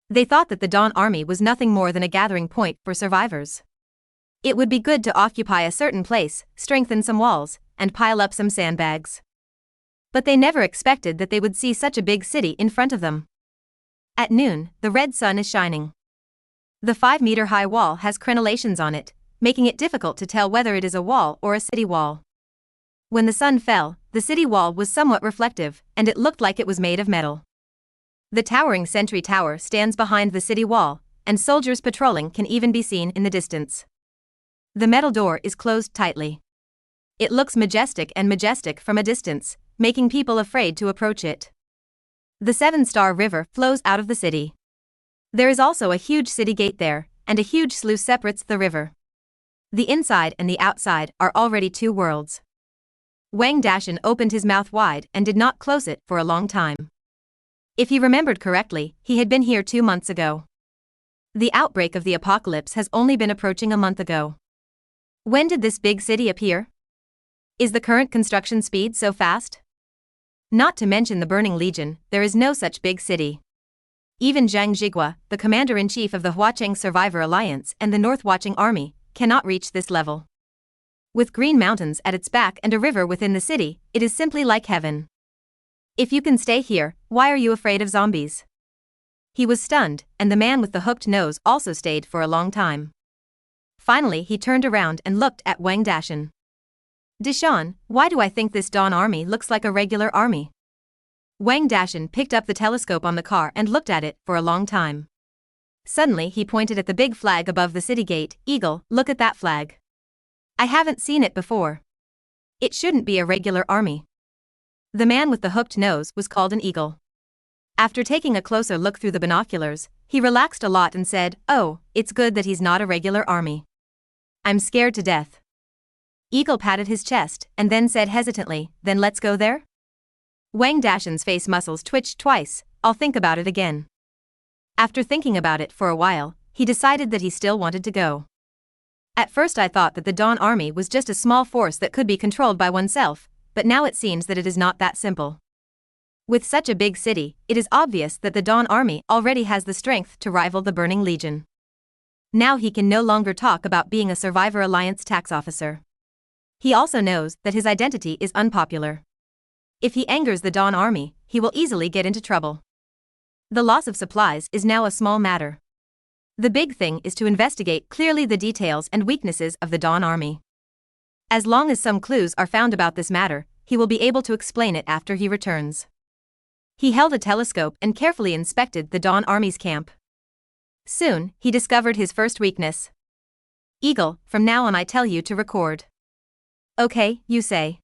They thought that the Dawn Army was nothing more than a gathering point for survivors. It would be good to occupy a certain place, strengthen some walls, and pile up some sandbags. But they never expected that they would see such a big city in front of them. At noon, the red sun is shining. The 5-meter-high wall has crenellations on it, making it difficult to tell whether it is a wall or a city wall. When the sun fell, the city wall was somewhat reflective, and it looked like it was made of metal. The towering sentry tower stands behind the city wall, and soldiers patrolling can even be seen in the distance. The metal door is closed tightly. It looks majestic from a distance, making people afraid to approach it. The 7-Star River flows out of the city. There is also a huge city gate there, and a huge sluice separates the river. The inside and the outside are already 2 worlds. Wang Dashan opened his mouth wide and did not close it for a long time. If he remembered correctly, he had been here 2 months ago. The outbreak of the apocalypse has only been approaching a month ago. When did this big city appear? Is the current construction speed so fast? Not to mention the Burning Legion, there is no such big city. Even Zhang Zhigua, the commander-in-chief of the Huacheng Survivor Alliance and the North Watching Army, cannot reach this level. With green mountains at its back and a river within the city, it is simply like heaven. If you can stay here, why are you afraid of zombies? He was stunned, and the man with the hooked nose also stayed for a long time. Finally he turned around and looked at Wang Dashan. Dishan, why do I think this Dawn Army looks like a regular army? Wang Dashan picked up the telescope on the car and looked at it for a long time. Suddenly he pointed at the big flag above the city gate. Eagle, look at that flag. I haven't seen it before. It shouldn't be a regular army. The man with the hooked nose was called an eagle. After taking a closer look through the binoculars, he relaxed a lot and said, "Oh, it's good that he's not a regular army. I'm scared to death." Eagle patted his chest and then said hesitantly, "Then let's go there?" Wang Dashan's face muscles twitched twice. "I'll think about it again." After thinking about it for a while, he decided that he still wanted to go. At first I thought that the Dawn Army was just a small force that could be controlled by oneself, but now it seems that it is not that simple. With such a big city, it is obvious that the Dawn Army already has the strength to rival the Burning Legion. Now he can no longer talk about being a Survivor Alliance tax officer. He also knows that his identity is unpopular. If he angers the Dawn Army, he will easily get into trouble. The loss of supplies is now a small matter. The big thing is to investigate clearly the details and weaknesses of the Dawn Army. As long as some clues are found about this matter, he will be able to explain it after he returns. He held a telescope and carefully inspected the Dawn Army's camp. Soon, he discovered his first weakness. Eagle, from now on I tell you to record. Okay, you say.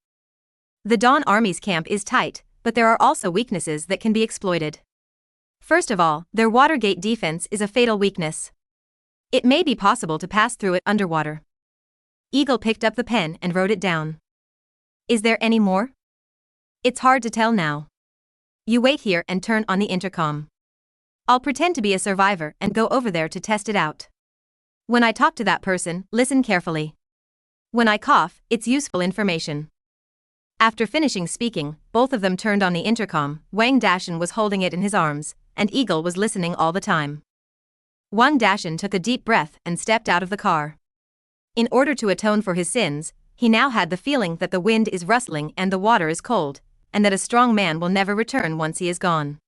The Dawn Army's camp is tight, but there are also weaknesses that can be exploited. First of all, their Watergate defense is a fatal weakness. It may be possible to pass through it underwater. Eagle picked up the pen and wrote it down. Is there any more? It's hard to tell now. You wait here and turn on the intercom. I'll pretend to be a survivor and go over there to test it out. When I talk to that person, listen carefully. When I cough, it's useful information. After finishing speaking, both of them turned on the intercom. Wang Dashan was holding it in his arms, and Eagle was listening all the time. Wang Dashan took a deep breath and stepped out of the car. In order to atone for his sins, he now had the feeling that the wind is rustling and the water is cold, and that a strong man will never return once he is gone.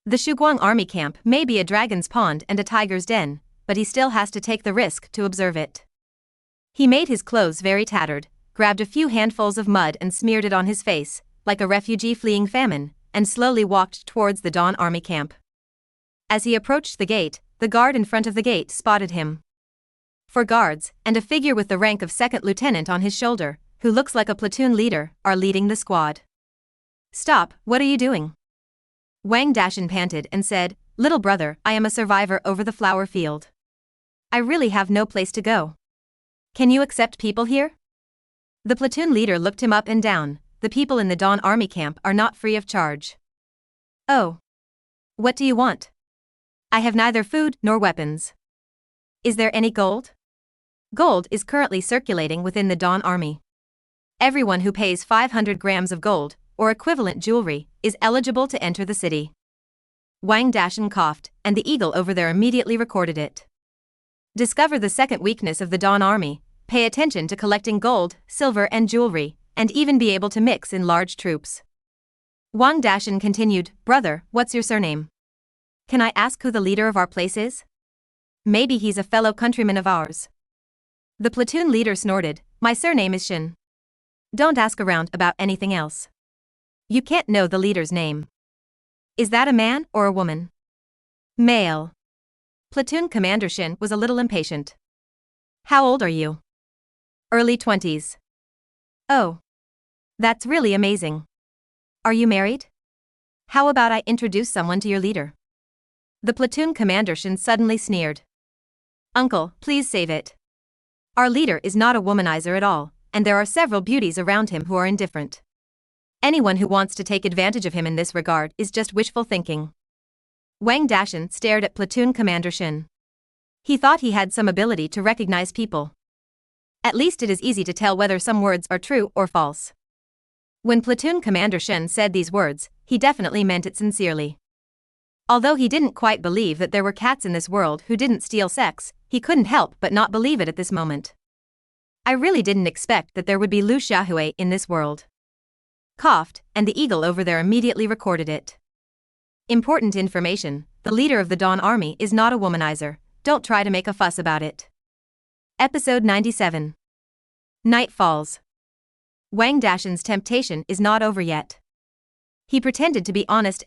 The Shuguang army camp may be a dragon's pond and a tiger's den, but he still has to take the risk to observe it. He made his clothes very tattered, grabbed a few handfuls of mud and smeared it on his face, like a refugee fleeing famine, and slowly walked towards the Dawn Army camp. As he approached the gate, the guard in front of the gate spotted him. 4 guards, and a figure with the rank of second lieutenant on his shoulder, who looks like a platoon leader, are leading the squad. Stop, what are you doing? Wang Dashan panted and said, Little brother, I am a survivor over the flower field. I really have no place to go. Can you accept people here? The platoon leader looked him up and down. The people in the Dawn Army camp are not free of charge. Oh. What do you want? I have neither food nor weapons. Is there any gold? Gold is currently circulating within the Dawn Army. Everyone who pays 500 grams of gold, or equivalent jewelry, is eligible to enter the city. Wang Dashan coughed, and the eagle over there immediately recorded it. Discover the second weakness of the Dawn Army, pay attention to collecting gold, silver and jewelry, and even be able to mix in large troops. Wang Dashan continued, Brother, what's your surname? Can I ask who the leader of our place is? Maybe he's a fellow countryman of ours. The platoon leader snorted, My surname is Shin. Don't ask around about anything else. You can't know the leader's name. Is that a man or a woman? Male. Platoon Commander Shin was a little impatient. How old are you? Early 20s. Oh. That's really amazing. Are you married? How about I introduce someone to your leader? The platoon commander Shin suddenly sneered. Uncle, please save it. Our leader is not a womanizer at all, and there are several beauties around him who are indifferent. Anyone who wants to take advantage of him in this regard is just wishful thinking. Wang Dashan stared at platoon commander Shin. He thought he had some ability to recognize people. At least it is easy to tell whether some words are true or false. When platoon commander Shin said these words, he definitely meant it sincerely. Although he didn't quite believe that there were cats in this world who didn't steal sex, he couldn't help but not believe it at this moment. I really didn't expect that there would be Lu Xiaohui in this world. Coughed, and the eagle over there immediately recorded it. Important information, the leader of the Dawn Army is not a womanizer, don't try to make a fuss about it. Episode 97. Night falls. Wang Dashan's temptation is not over yet. He pretended to be honest,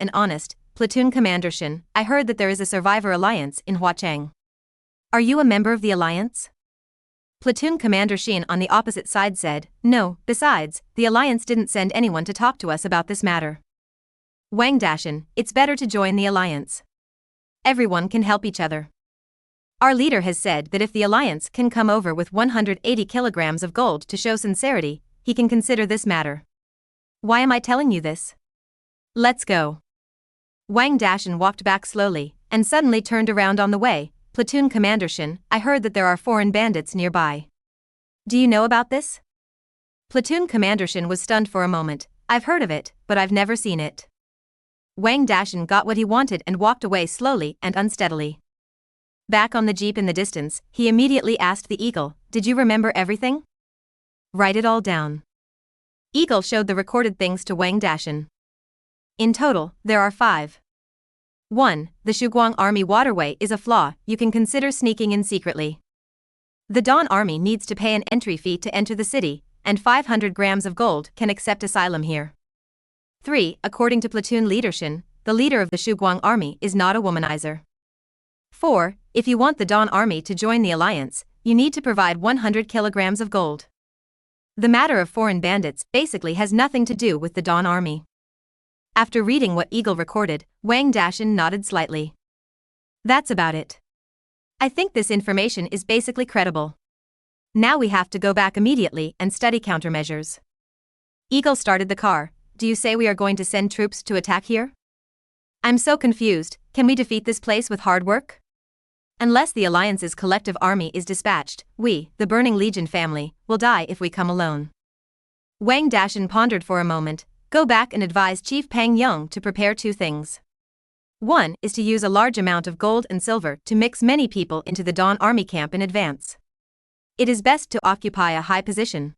Platoon Commander Shin, I heard that there is a Survivor Alliance in Huachang. Are you a member of the Alliance? Platoon Commander Shin on the opposite side said, No, besides, the Alliance didn't send anyone to talk to us about this matter. Wang Dashan, it's better to join the Alliance. Everyone can help each other. Our leader has said that if the Alliance can come over with 180 kilograms of gold to show sincerity, he can consider this matter. Why am I telling you this? Let's go. Wang Dashan walked back slowly, and suddenly turned around on the way. Platoon Commander Shin, I heard that there are foreign bandits nearby. Do you know about this? Platoon Commander Shin was stunned for a moment. I've heard of it, but I've never seen it. Wang Dashan got what he wanted and walked away slowly and unsteadily. Back on the jeep in the distance, he immediately asked the eagle, "Did you remember everything?" "Write it all down." Eagle showed the recorded things to Wang Dashan. In total, there are 5. 1. The Shuguang Army waterway is a flaw, you can consider sneaking in secretly. The Dawn Army needs to pay an entry fee to enter the city, and 500 grams of gold can accept asylum here. 3. According to platoon leadership, the leader of the Shuguang Army is not a womanizer. 4. If you want the Dawn Army to join the alliance, you need to provide 100 kilograms of gold. The matter of foreign bandits basically has nothing to do with the Dawn Army. After reading what Eagle recorded, Wang Dashan nodded slightly. That's about it. I think this information is basically credible. Now we have to go back immediately and study countermeasures. Eagle started the car. Do you say we are going to send troops to attack here? I'm so confused, can we defeat this place with hard work? Unless the Alliance's collective army is dispatched, we, the Burning Legion family, will die if we come alone. Wang Dashan pondered for a moment. Go back and advise Chief Pang Yong to prepare 2 things. 1 is to use a large amount of gold and silver to mix many people into the Dawn Army camp in advance. It is best to occupy a high position.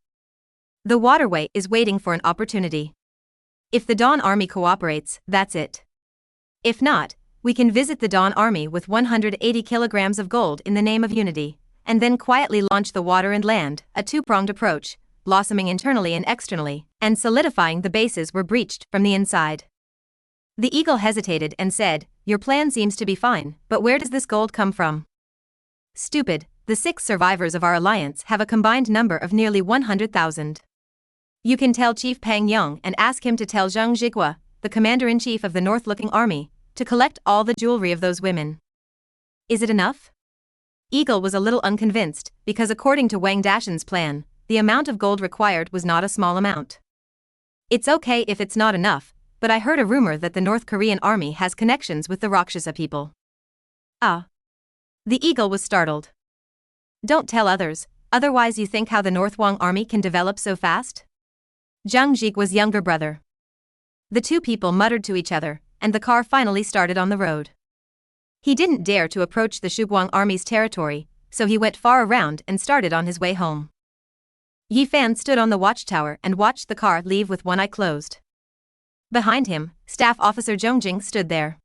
The waterway is waiting for an opportunity. If the Dawn Army cooperates, that's it. If not, we can visit the Dawn Army with 180 kilograms of gold in the name of unity, and then quietly launch the water and land, a 2-pronged approach, blossoming internally and externally, and solidifying the bases we're breached from the inside. The eagle hesitated and said, "Your plan seems to be fine, but where does this gold come from?" "Stupid, the 6 survivors of our alliance have a combined number of nearly 100,000. You can tell Chief Pang Yong and ask him to tell Zhang Zhigua, the commander-in-chief of the North-looking army, to collect all the jewelry of those women." "Is it enough?" Eagle was a little unconvinced, because according to Wang Dashan's plan, the amount of gold required was not a small amount. "It's okay if it's not enough, but I heard a rumor that the North Korean army has connections with the Rakshasa people." "Ah." The eagle was startled. "Don't tell others, otherwise you think how the North Wang army can develop so fast?" Zhang Zhigua's younger brother. The 2 people muttered to each other, and the car finally started on the road. He didn't dare to approach the Shuguang army's territory, so he went far around and started on his way home. Yi Fan stood on the watchtower and watched the car leave with one eye closed. Behind him, Staff Officer Zhongjing stood there.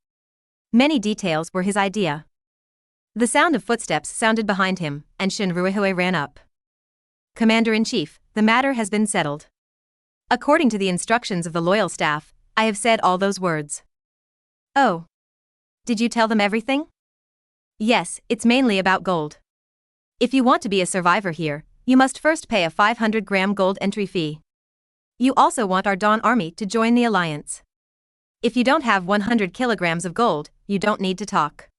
Many details were his idea. The sound of footsteps sounded behind him, and Shin Ruihui ran up. "Commander-in-Chief, the matter has been settled. According to the instructions of the loyal staff, I have said all those words." "Oh. Did you tell them everything?" "Yes, it's mainly about gold. If you want to be a survivor here, you must first pay a 500-gram gold entry fee. You also want our Dawn Army to join the alliance. If you don't have 100 kilograms of gold, you don't need to talk."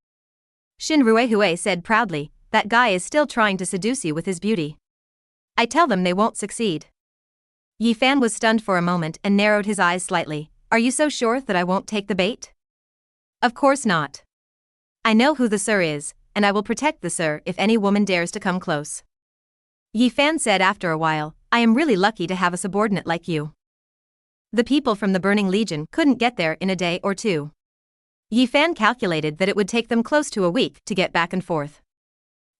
Shin Ruihui said proudly, "That guy is still trying to seduce you with his beauty. I tell them they won't succeed." Yi Fan was stunned for a moment and narrowed his eyes slightly. "Are you so sure that I won't take the bait?" "Of course not. I know who the Sir is, and I will protect the Sir if any woman dares to come close." Yi Fan said after a while, "I am really lucky to have a subordinate like you." The people from the Burning Legion couldn't get there in a day or 2. Yi Fan calculated that it would take them close to a week to get back and forth.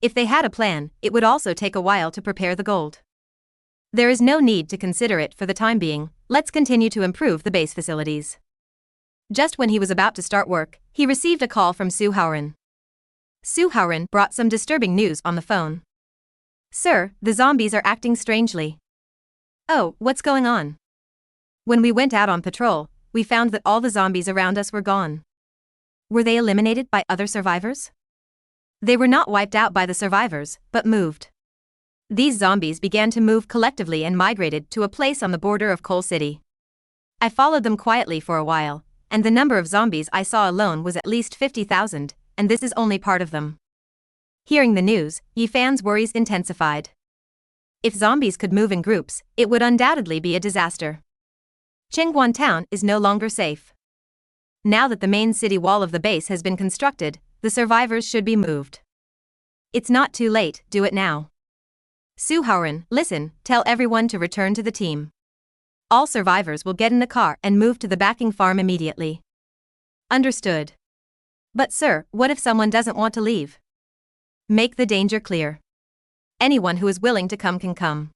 If they had a plan, it would also take a while to prepare the gold. There is no need to consider it for the time being, let's continue to improve the base facilities. Just when he was about to start work, he received a call from Su Haoran. Su Haoran brought some disturbing news on the phone. "Sir, the zombies are acting strangely." "Oh, what's going on?" "When we went out on patrol, we found that all the zombies around us were gone." "Were they eliminated by other survivors?" "They were not wiped out by the survivors, but moved. These zombies began to move collectively and migrated to a place on the border of Coal City. I followed them quietly for a while, and the number of zombies I saw alone was at least 50,000, and this is only part of them." Hearing the news, Yi Fan's worries intensified. If zombies could move in groups, it would undoubtedly be a disaster. Chengguan town is no longer safe. Now that the main city wall of the base has been constructed, the survivors should be moved. It's not too late, do it now. Su Haoran, listen, tell everyone to return to the team. All survivors will get in the car and move to the backing farm immediately. Understood. But sir, what if someone doesn't want to leave? Make the danger clear. Anyone who is willing to come can come.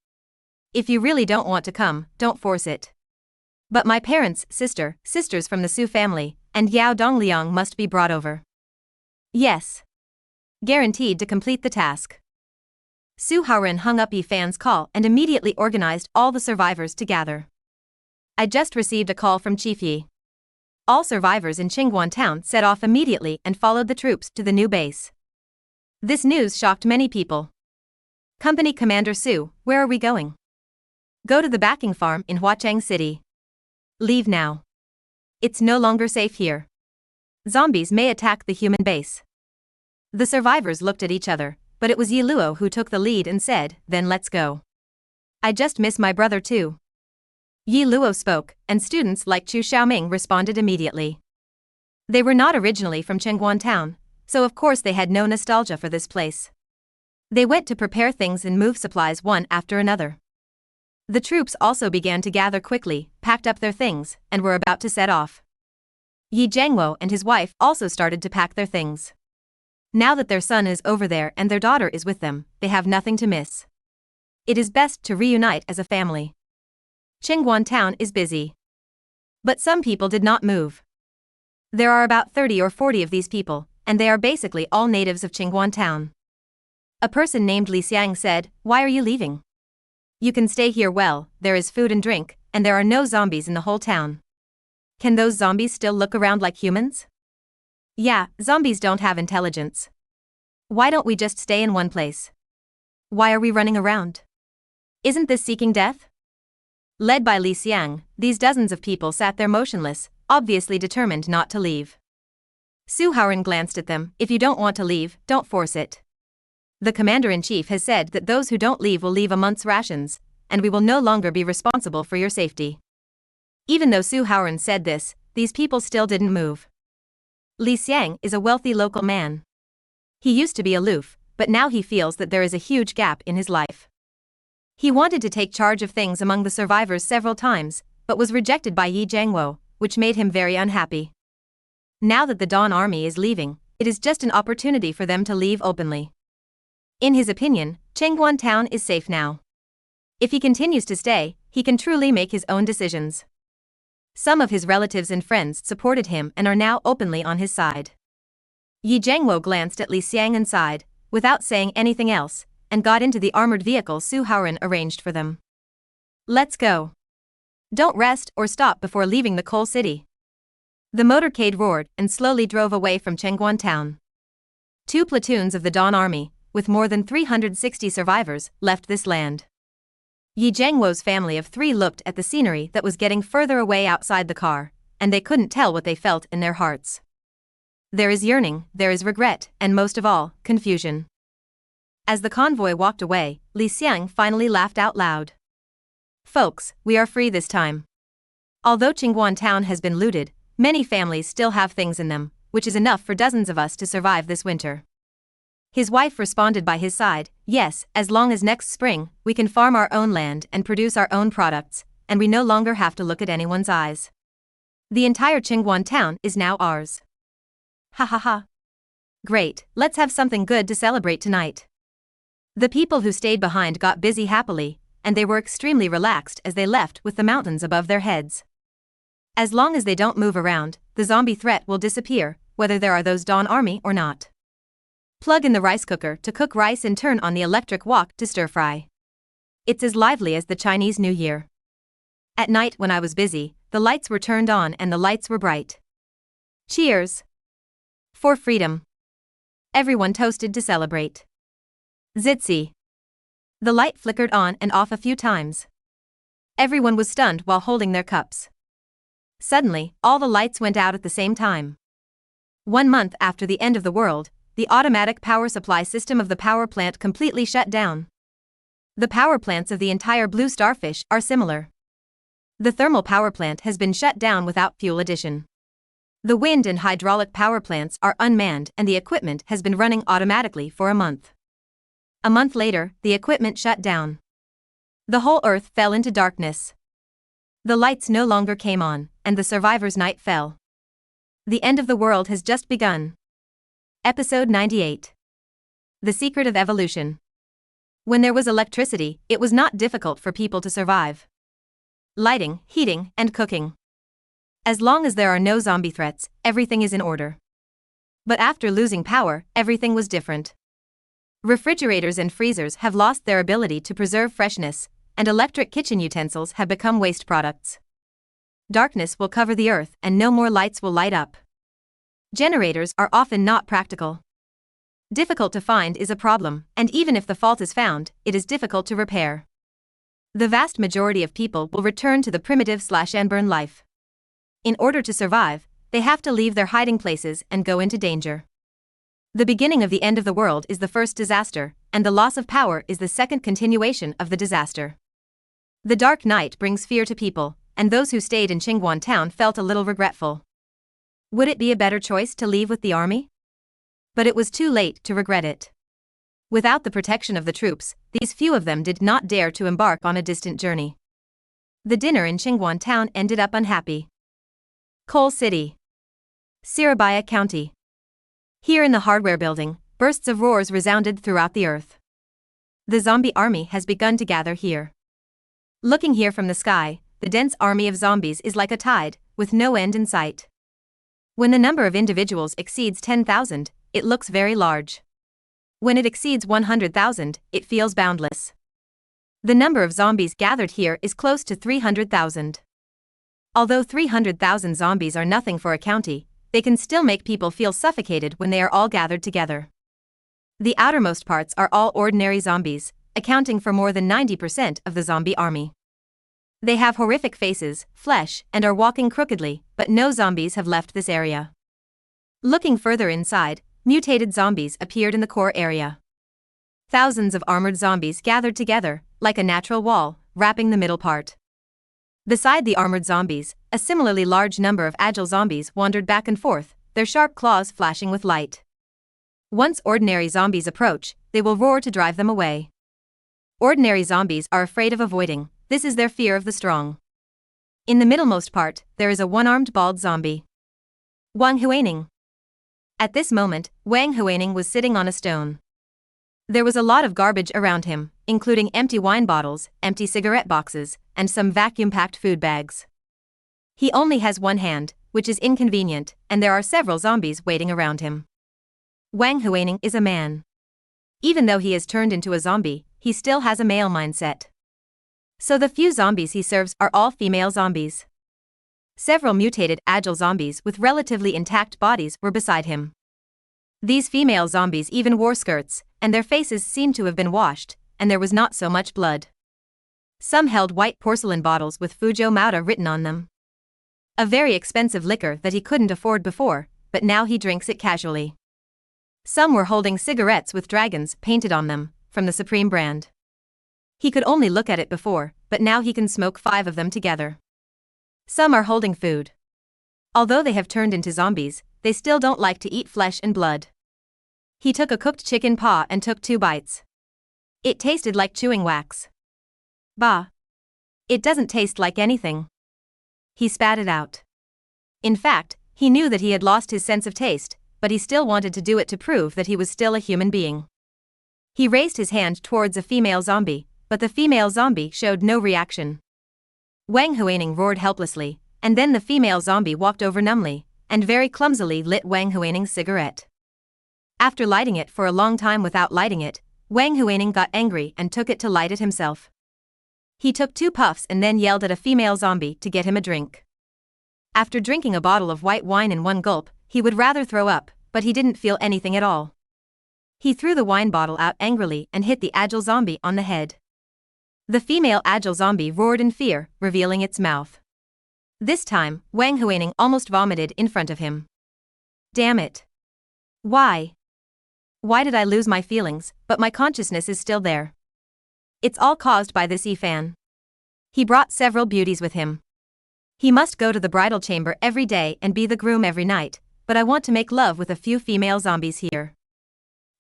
If you really don't want to come, don't force it. But my parents, sisters from the Su family, and Yao Dongliang must be brought over. Yes. Guaranteed to complete the task. Su Haoren hung up Yi Fan's call and immediately organized all the survivors to gather. I just received a call from Chief Yi. All survivors in Qingguan town set off immediately and followed the troops to the new base. This news shocked many people. Company Commander Su, where are we going? Go to the backing farm in Huacheng City. Leave now. It's no longer safe here. Zombies may attack the human base. The survivors looked at each other, but it was Yi Luo who took the lead and said, then let's go. I just miss my brother too. Yi Luo spoke, and students like Chu Xiaoming responded immediately. They were not originally from Qingguan town, so of course they had no nostalgia for this place. They went to prepare things and move supplies one after another. The troops also began to gather quickly, packed up their things, and were about to set off. Yi Jiangwo and his wife also started to pack their things. Now that their son is over there and their daughter is with them, they have nothing to miss. It is best to reunite as a family. Qingguan town is busy. But some people did not move. There are about 30 or 40 of these people, and they are basically all natives of Qingguan town. A person named Li Xiang said, why are you leaving? You can stay here well, there is food and drink, and there are no zombies in the whole town. Can those zombies still look around like humans? Yeah, zombies don't have intelligence. Why don't we just stay in one place? Why are we running around? Isn't this seeking death? Led by Li Xiang, these dozens of people sat there motionless, obviously determined not to leave. Su Haoren glanced at them, if you don't want to leave, don't force it. The commander-in-chief has said that those who don't leave will leave a month's rations, and we will no longer be responsible for your safety. Even though Su Haoren said this, these people still didn't move. Li Xiang is a wealthy local man. He used to be aloof, but now he feels that there is a huge gap in his life. He wanted to take charge of things among the survivors several times, but was rejected by Yi Jiangwo, which made him very unhappy. Now that the Dawn Army is leaving, it is just an opportunity for them to leave openly. In his opinion, Qingguan town is safe now. If he continues to stay, he can truly make his own decisions. Some of his relatives and friends supported him and are now openly on his side. Yi Jiangwo glanced at Li Xiang and sighed, without saying anything else, and got into the armored vehicle Su Haoren arranged for them. Let's go. Don't rest or stop before leaving the coal city. The motorcade roared and slowly drove away from Qingguan town. 2 platoons of the Dawn Army, with more than 360 survivors, left this land. Yi Jiangwo's family of 3 looked at the scenery that was getting further away outside the car, and they couldn't tell what they felt in their hearts. There is yearning, there is regret, and most of all, confusion. As the convoy walked away, Li Xiang finally laughed out loud. Folks, we are free this time. Although Qingguan town has been looted, many families still have things in them, which is enough for dozens of us to survive this winter. His wife responded by his side, yes, as long as next spring, we can farm our own land and produce our own products, and we no longer have to look at anyone's eyes. The entire Qingguan town is now ours. Ha ha ha. Great, let's have something good to celebrate tonight. The people who stayed behind got busy happily, and they were extremely relaxed as they left with the mountains above their heads. As long as they don't move around, the zombie threat will disappear, whether there are those Dawn Army or not. Plug in the rice cooker to cook rice and turn on the electric wok to stir fry. It's as lively as the Chinese New Year. At night when I was busy, the lights were turned on and the lights were bright. Cheers! For freedom! Everyone toasted to celebrate. Zitsy! The light flickered on and off a few times. Everyone was stunned while holding their cups. Suddenly, all the lights went out at the same time. 1 month after the end of the world, the automatic power supply system of the power plant completely shut down. The power plants of the entire Blue Starfish are similar. The thermal power plant has been shut down without fuel addition. The wind and hydraulic power plants are unmanned and the equipment has been running automatically for a month. A month later, the equipment shut down. The whole Earth fell into darkness. The lights no longer came on, and the survivors' night fell. The end of the world has just begun. Episode 98. The Secret of Evolution. When there was electricity, it was not difficult for people to survive. Lighting, heating, and cooking. As long as there are no zombie threats, everything is in order. But after losing power, everything was different. Refrigerators and freezers have lost their ability to preserve freshness, and electric kitchen utensils have become waste products. Darkness will cover the earth and no more lights will light up. Generators are often not practical. Difficult to find is a problem, and even if the fault is found, it is difficult to repair. The vast majority of people will return to the primitive/and-burn life. In order to survive, they have to leave their hiding places and go into danger. The beginning of the end of the world is the first disaster, and the loss of power is the second continuation of the disaster. The dark night brings fear to people, and those who stayed in Chingguan town felt a little regretful. Would it be a better choice to leave with the army? But it was too late to regret it. Without the protection of the troops, these few of them did not dare to embark on a distant journey. The dinner in Chingguan town ended up unhappy. Coal City, Surabaya County. Here in the hardware building, bursts of roars resounded throughout the earth. The zombie army has begun to gather here. Looking here from the sky, the dense army of zombies is like a tide, with no end in sight. When the number of individuals exceeds 10,000, it looks very large. When it exceeds 100,000, it feels boundless. The number of zombies gathered here is close to 300,000. Although 300,000 zombies are nothing for a county, they can still make people feel suffocated when they are all gathered together. The outermost parts are all ordinary zombies, accounting for more than 90% of the zombie army. They have horrific faces, flesh, and are walking crookedly, but no zombies have left this area. Looking further inside, mutated zombies appeared in the core area. Thousands of armored zombies gathered together, like a natural wall, wrapping the middle part. Beside the armored zombies, a similarly large number of agile zombies wandered back and forth, their sharp claws flashing with light. Once ordinary zombies approach, they will roar to drive them away. Ordinary zombies are afraid of avoiding. This is their fear of the strong. In the middlemost part, there is a one-armed bald zombie. Wang Huining. At this moment, Wang Huining was sitting on a stone. There was a lot of garbage around him, including empty wine bottles, empty cigarette boxes, and some vacuum-packed food bags. He only has one hand, which is inconvenient, and there are several zombies waiting around him. Wang Huining is a man. Even though he has turned into a zombie, he still has a male mindset. So the few zombies he serves are all female zombies. Several mutated, agile zombies with relatively intact bodies were beside him. These female zombies even wore skirts, and their faces seemed to have been washed, and there was not so much blood. Some held white porcelain bottles with Fuzhou Maura written on them. A very expensive liquor that he couldn't afford before, but now he drinks it casually. Some were holding cigarettes with dragons painted on them, from the Supreme brand. He could only look at it before, but now he can smoke 5 of them together. Some are holding food. Although they have turned into zombies, they still don't like to eat flesh and blood. He took a cooked chicken paw and took 2 bites. It tasted like chewing wax. Bah! It doesn't taste like anything. He spat it out. In fact, he knew that he had lost his sense of taste, but he still wanted to do it to prove that he was still a human being. He raised his hand towards a female zombie, but the female zombie showed no reaction. Wang Huining roared helplessly, and then the female zombie walked over numbly, and very clumsily lit Wang Huining's cigarette. After lighting it for a long time without lighting it, Wang Huining got angry and took it to light it himself. He took 2 puffs and then yelled at a female zombie to get him a drink. After drinking a bottle of white wine in one gulp, he would rather throw up, but he didn't feel anything at all. He threw the wine bottle out angrily and hit the agile zombie on the head. The female agile zombie roared in fear, revealing its mouth. This time, Wang Huining almost vomited in front of him. Damn it. Why? Why did I lose my feelings, but my consciousness is still there? It's all caused by this Yifan. He brought several beauties with him. He must go to the bridal chamber every day and be the groom every night, but I want to make love with a few female zombies here.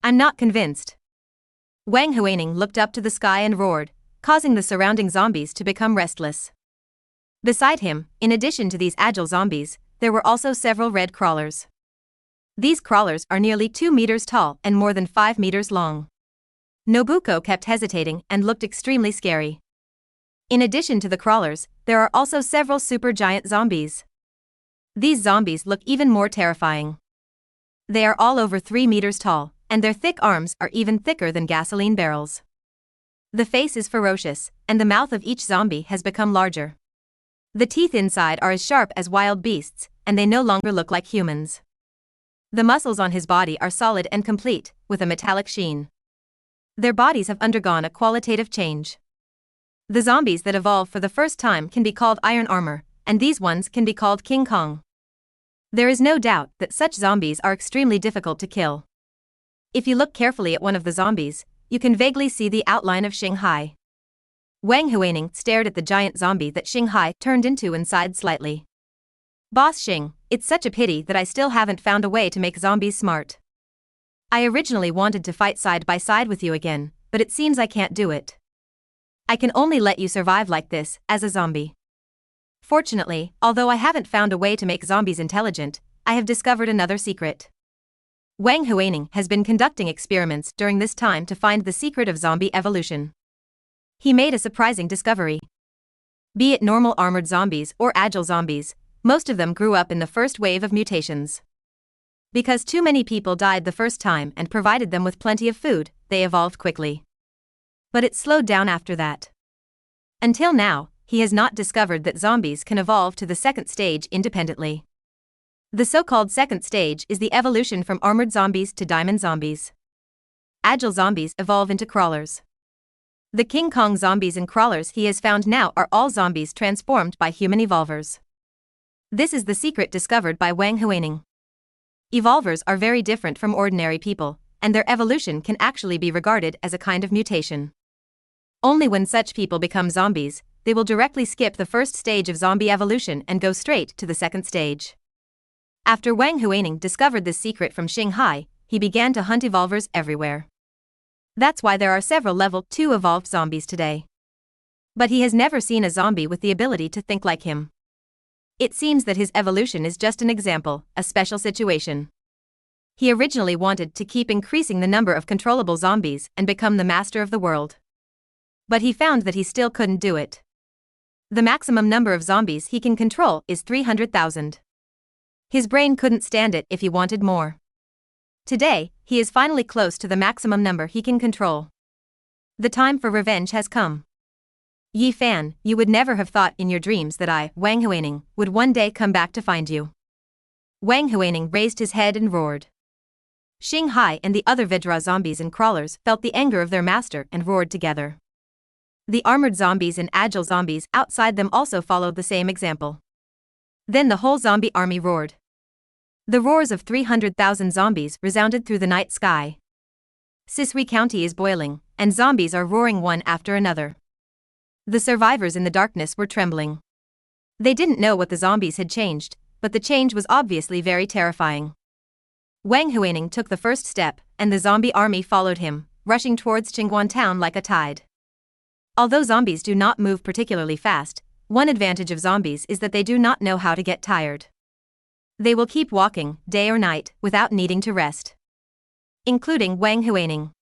I'm not convinced. Wang Huining looked up to the sky and roared, causing the surrounding zombies to become restless. Beside him, in addition to these agile zombies, there were also several red crawlers. These crawlers are nearly 2 meters tall and more than 5 meters long. Nobuko kept hesitating and looked extremely scary. In addition to the crawlers, there are also several supergiant zombies. These zombies look even more terrifying. They are all over 3 meters tall, and their thick arms are even thicker than gasoline barrels. The face is ferocious, and the mouth of each zombie has become larger. The teeth inside are as sharp as wild beasts, and they no longer look like humans. The muscles on his body are solid and complete, with a metallic sheen. Their bodies have undergone a qualitative change. The zombies that evolve for the first time can be called iron armor, and these ones can be called King Kong. There is no doubt that such zombies are extremely difficult to kill. If you look carefully at one of the zombies, you can vaguely see the outline of Xinghai. Wang Huining stared at the giant zombie that Xinghai turned into and sighed slightly. Boss Xing, it's such a pity that I still haven't found a way to make zombies smart. I originally wanted to fight side by side with you again, but it seems I can't do it. I can only let you survive like this, as a zombie. Fortunately, although I haven't found a way to make zombies intelligent, I have discovered another secret. Wang Huining has been conducting experiments during this time to find the secret of zombie evolution. He made a surprising discovery. Be it normal armored zombies or agile zombies, most of them grew up in the first wave of mutations. Because too many people died the first time and provided them with plenty of food, they evolved quickly. But it slowed down after that. Until now, he has not discovered that zombies can evolve to the second stage independently. The so-called second stage is the evolution from armored zombies to diamond zombies. Agile zombies evolve into crawlers. The King Kong zombies and crawlers he has found now are all zombies transformed by human evolvers. This is the secret discovered by Wang Huining. Evolvers are very different from ordinary people, and their evolution can actually be regarded as a kind of mutation. Only when such people become zombies, they will directly skip the first stage of zombie evolution and go straight to the second stage. After Wang Huining discovered this secret from Xinghai, he began to hunt evolvers everywhere. That's why there are several level 2 evolved zombies today. But he has never seen a zombie with the ability to think like him. It seems that his evolution is just an example, a special situation. He originally wanted to keep increasing the number of controllable zombies and become the master of the world. But he found that he still couldn't do it. The maximum number of zombies he can control is 300,000. His brain couldn't stand it if he wanted more. Today, he is finally close to the maximum number he can control. The time for revenge has come. Yi Fan, you would never have thought in your dreams that I, Wang Huining, would one day come back to find you. Wang Huining raised his head and roared. Xinghai and the other Vidra zombies and crawlers felt the anger of their master and roared together. The armored zombies and agile zombies outside them also followed the same example. Then the whole zombie army roared. The roars of 300,000 zombies resounded through the night sky. Sisui County is boiling, and zombies are roaring one after another. The survivors in the darkness were trembling. They didn't know what the zombies had changed, but the change was obviously very terrifying. Wang Huining took the first step, and the zombie army followed him, rushing towards Qingguan town like a tide. Although zombies do not move particularly fast, one advantage of zombies is that they do not know how to get tired. They will keep walking, day or night, without needing to rest. Including Wang Huining.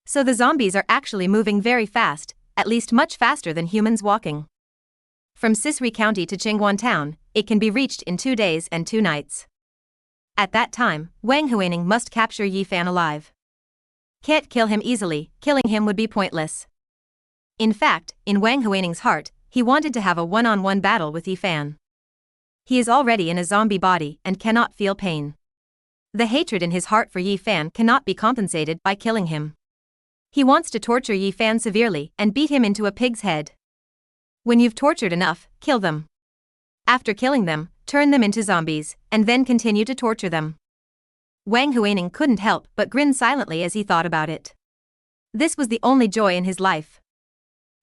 So the zombies are actually moving very fast, at least much faster than humans walking. From Sisui County to Qingguan town, it can be reached in 2 days and 2 nights. At that time, Wang Huining must capture Yi Fan alive. Can't kill him easily, killing him would be pointless. In fact, in Wang Huining's heart, he wanted to have a one-on-one battle with Yi Fan. He is already in a zombie body and cannot feel pain. The hatred in his heart for Yi Fan cannot be compensated by killing him. He wants to torture Yi Fan severely and beat him into a pig's head. When you've tortured enough, kill them. After killing them, turn them into zombies, and then continue to torture them. Wang Huining couldn't help but grin silently as he thought about it. This was the only joy in his life.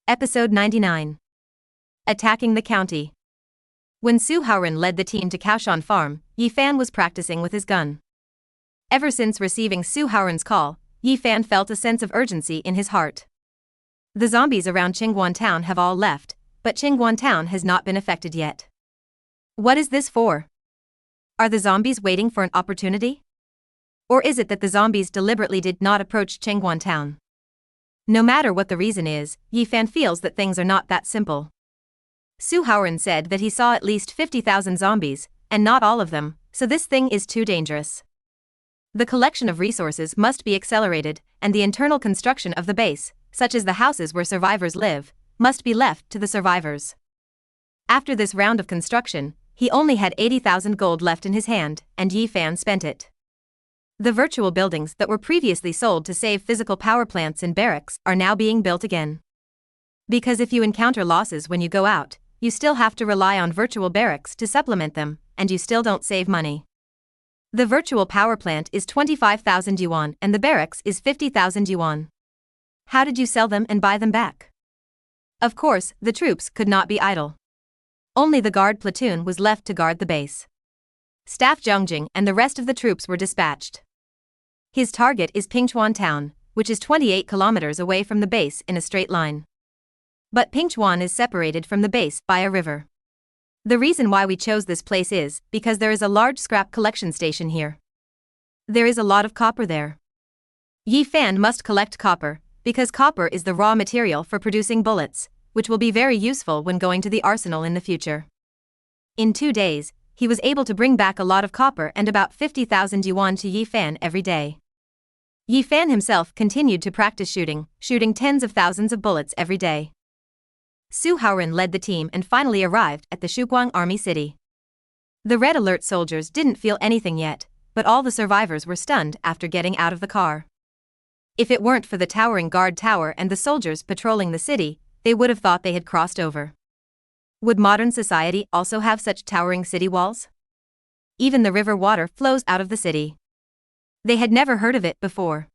Episode 99. Attacking the county. When Su Haoren led the team to Kaoshan Farm, Yi Fan was practicing with his gun. Ever since receiving Su Haoren's call, Yi Fan felt a sense of urgency in his heart. The zombies around Qingguan town have all left, but Qingguan town has not been affected yet. What is this for? Are the zombies waiting for an opportunity? Or is it that the zombies deliberately did not approach Chengguan town? No matter what the reason is, Yifan feels that things are not that simple. Su Haoran said that he saw at least 50,000 zombies, and not all of them, so this thing is too dangerous. The collection of resources must be accelerated, and the internal construction of the base, such as the houses where survivors live, must be left to the survivors. After this round of construction, he only had 80,000 gold left in his hand, and Yifan spent it. The virtual buildings that were previously sold to save physical power plants and barracks are now being built again. Because if you encounter losses when you go out, you still have to rely on virtual barracks to supplement them, and you still don't save money. The virtual power plant is 25,000 yuan and the barracks is 50,000 yuan. How did you sell them and buy them back? Of course, the troops could not be idle. Only the guard platoon was left to guard the base. Staff Zhongjing and the rest of the troops were dispatched. His target is Pingchuan town, which is 28 kilometers away from the base in a straight line. But Pingchuan is separated from the base by a river. The reason why we chose this place is because there is a large scrap collection station here. There is a lot of copper there. Yifan must collect copper, because copper is the raw material for producing bullets, which will be very useful when going to the arsenal in the future. In 2 days, he was able to bring back a lot of copper and about 50,000 yuan to Yifan every day. Yifan himself continued to practice shooting tens of thousands of bullets every day. Su Haoran led the team and finally arrived at the Shuguang Army City. The Red Alert soldiers didn't feel anything yet, but all the survivors were stunned after getting out of the car. If it weren't for the towering guard tower and the soldiers patrolling the city, they would have thought they had crossed over. Would modern society also have such towering city walls? Even the river water flows out of the city. They had never heard of it before.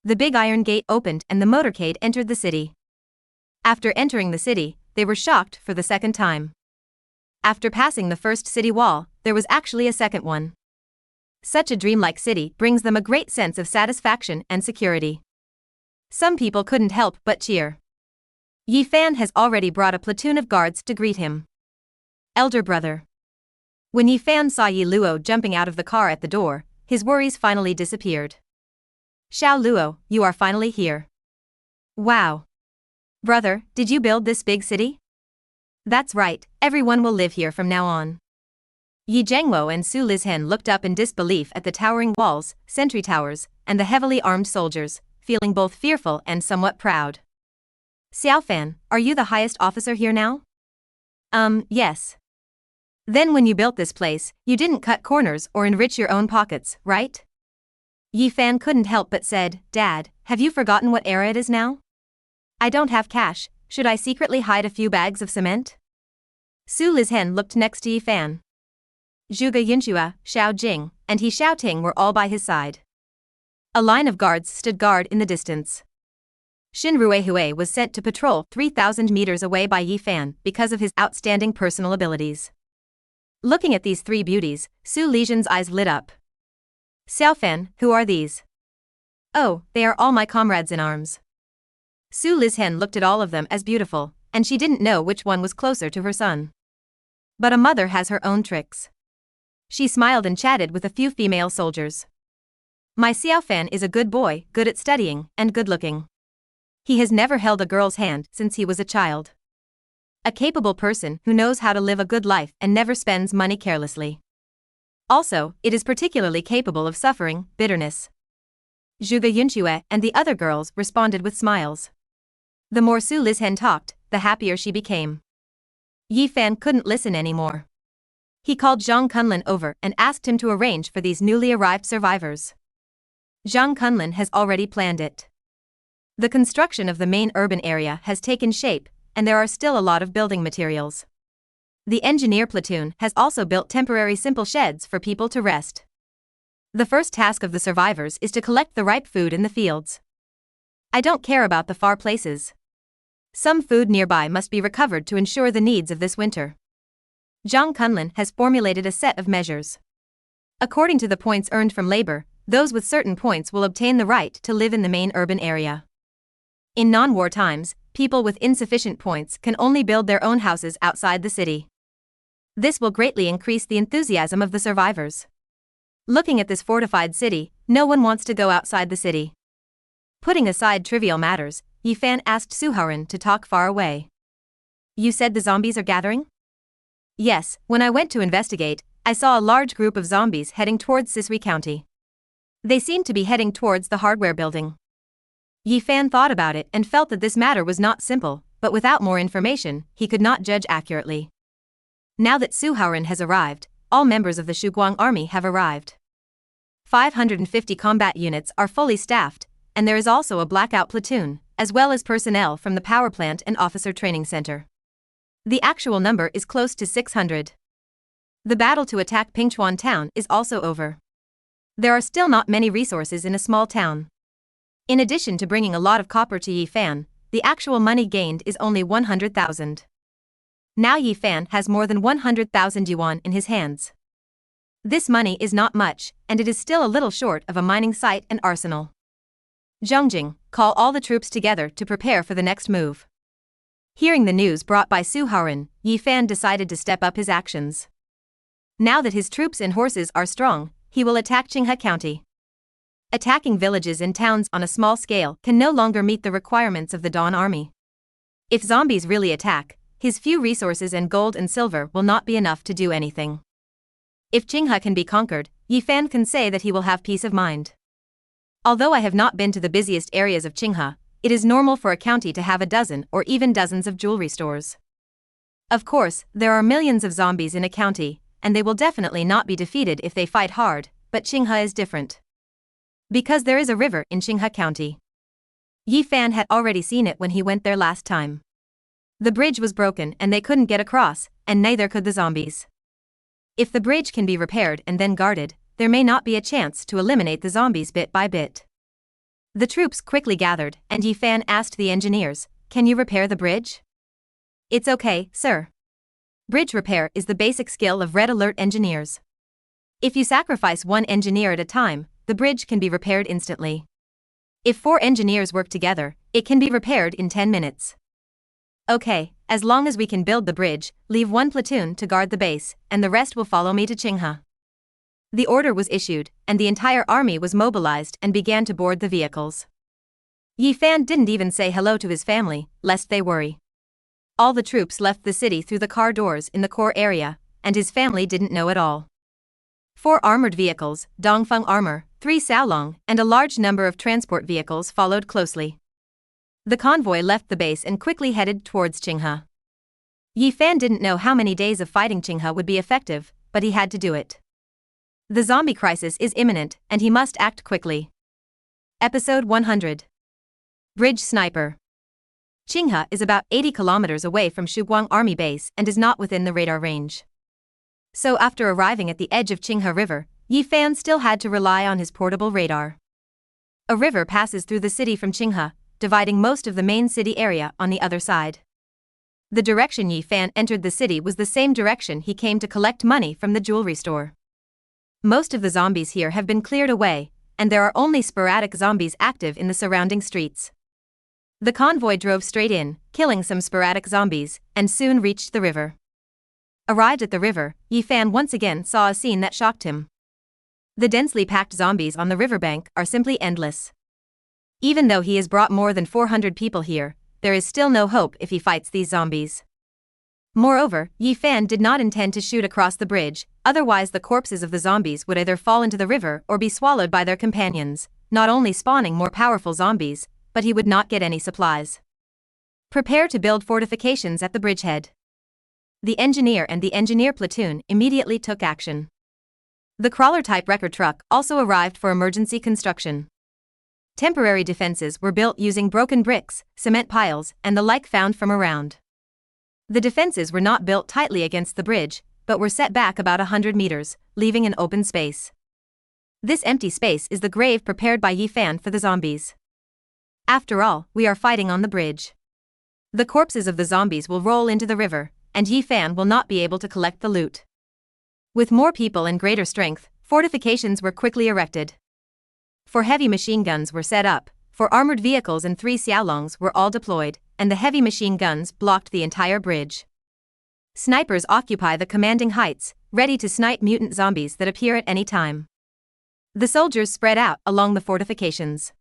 The big iron gate opened and the motorcade entered the city. After entering the city, they were shocked for the second time. After passing the first city wall, there was actually a second one. Such a dreamlike city brings them a great sense of satisfaction and security. Some people couldn't help but cheer. Yifan has already brought a platoon of guards to greet him. Elder brother. When Yifan saw Yi Luo jumping out of the car at the door, his worries finally disappeared. Xiao Luo, you are finally here. Wow. Brother, did you build this big city? That's right, everyone will live here from now on. Yi Zhengwo and Su Lizhen looked up in disbelief at the towering walls, sentry towers, and the heavily armed soldiers, feeling both fearful and somewhat proud. Xiaofan, are you the highest officer here now? Yes. Then when you built this place, you didn't cut corners or enrich your own pockets, right? Yifan couldn't help but said, Dad, have you forgotten what era it is now? I don't have cash, should I secretly hide a few bags of cement? Su Lizhen looked next to Yifan. Zhuge Yunxue, Xiao Jing, and He Xiaoting were all by his side. A line of guards stood guard in the distance. Xin Ruihui was sent to patrol 3,000 meters away by Yifan because of his outstanding personal abilities. Looking at these three beauties, Su Lizhen's eyes lit up. Xiaofan, who are these? Oh, they are all my comrades in arms. Su Lizhen looked at all of them as beautiful, and she didn't know which one was closer to her son. But a mother has her own tricks. She smiled and chatted with a few female soldiers. My Xiaofan is a good boy, good at studying, and good-looking. He has never held a girl's hand since he was a child. A capable person who knows how to live a good life and never spends money carelessly. Also, it is particularly capable of suffering bitterness. Zhuge Yunxue and the other girls responded with smiles. The more Su Lizhen talked, the happier she became. Yifan couldn't listen anymore. He called Zhang Kunlin over and asked him to arrange for these newly arrived survivors. Zhang Kunlin has already planned it. The construction of the main urban area has taken shape, and there are still a lot of building materials. The engineer platoon has also built temporary simple sheds for people to rest. The first task of the survivors is to collect the ripe food in the fields. I don't care about the far places. Some food nearby must be recovered to ensure the needs of this winter. Zhang Kunlin has formulated a set of measures. According to the points earned from labor, those with certain points will obtain the right to live in the main urban area. In non-war times, people with insufficient points can only build their own houses outside the city. This will greatly increase the enthusiasm of the survivors. Looking at this fortified city, no one wants to go outside the city. Putting aside trivial matters, Yifan asked Suharin to talk far away. You said the zombies are gathering? Yes, when I went to investigate, I saw a large group of zombies heading towards Sisri County. They seemed to be heading towards the hardware building. Yifan thought about it and felt that this matter was not simple, but without more information, he could not judge accurately. Now that Suharin has arrived, all members of the Shuguang army have arrived. 550 combat units are fully staffed, and there is also a blackout platoon, as well as personnel from the power plant and officer training center. The actual number is close to 600. The battle to attack Pingchuan town is also over. There are still not many resources in a small town. In addition to bringing a lot of copper to Yifan, the actual money gained is only 100,000. Now Yifan has more than 100,000 yuan in his hands. This money is not much, and it is still a little short of a mining site and arsenal. Zhongjing, call all the troops together to prepare for the next move. Hearing the news brought by Suharin, Yifan decided to step up his actions. Now that his troops and horses are strong, he will attack Qinghe County. Attacking villages and towns on a small scale can no longer meet the requirements of the Dawn Army. If zombies really attack, his few resources and gold and silver will not be enough to do anything. If Qinghe can be conquered, Yifan can say that he will have peace of mind. Although I have not been to the busiest areas of Qinghe, it is normal for a county to have a dozen or even dozens of jewelry stores. Of course, there are millions of zombies in a county, and they will definitely not be defeated if they fight hard, but Qinghe is different. Because there is a river in Qinghe County. Yifan had already seen it when he went there last time. The bridge was broken and they couldn't get across, and neither could the zombies. If the bridge can be repaired and then guarded, there may not be a chance to eliminate the zombies bit by bit. The troops quickly gathered, and Yifan asked the engineers, "Can you repair the bridge?" "It's okay, sir." Bridge repair is the basic skill of Red Alert engineers. If you sacrifice one engineer at a time, the bridge can be repaired instantly. If 4 engineers work together, it can be repaired in 10 minutes. Okay, as long as we can build the bridge, leave 1 platoon to guard the base, and the rest will follow me to Qinghe. The order was issued, and the entire army was mobilized and began to board the vehicles. Yifan didn't even say hello to his family, lest they worry. All the troops left the city through the car doors in the core area, and his family didn't know at all. 4 armored vehicles, Dongfeng armor, 3 Xiaolong, and a large number of transport vehicles followed closely. The convoy left the base and quickly headed towards Qinghe. Yifan didn't know how many days of fighting Qinghe would be effective, but he had to do it. The zombie crisis is imminent, and he must act quickly. Episode 100. Bridge Sniper. Qinghe is about 80 kilometers away from Shuguang Army Base and is not within the radar range. So after arriving at the edge of Qinghe River, Yifan still had to rely on his portable radar. A river passes through the city from Qinghe, dividing most of the main city area on the other side. The direction Yifan entered the city was the same direction he came to collect money from the jewelry store. Most of the zombies here have been cleared away, and there are only sporadic zombies active in the surrounding streets. The convoy drove straight in, killing some sporadic zombies, and soon reached the river. Arrived at the river, Yifan once again saw a scene that shocked him. The densely packed zombies on the riverbank are simply endless. Even though he has brought more than 400 people here, there is still no hope if he fights these zombies. Moreover, Yifan did not intend to shoot across the bridge, otherwise the corpses of the zombies would either fall into the river or be swallowed by their companions, not only spawning more powerful zombies, but he would not get any supplies. Prepare to build fortifications at the bridgehead. The engineer and the engineer platoon immediately took action. The crawler-type wrecker truck also arrived for emergency construction. Temporary defenses were built using broken bricks, cement piles, and the like found from around. The defenses were not built tightly against the bridge, but were set back about 100 meters, leaving an open space. This empty space is the grave prepared by Yifan for the zombies. After all, we are fighting on the bridge. The corpses of the zombies will roll into the river, and Yifan will not be able to collect the loot. With more people and greater strength, fortifications were quickly erected. 4 heavy machine guns were set up, 4 armored vehicles and 3 Xiaolongs were all deployed, and the heavy machine guns blocked the entire bridge. Snipers occupy the commanding heights, ready to snipe mutant zombies that appear at any time. The soldiers spread out along the fortifications.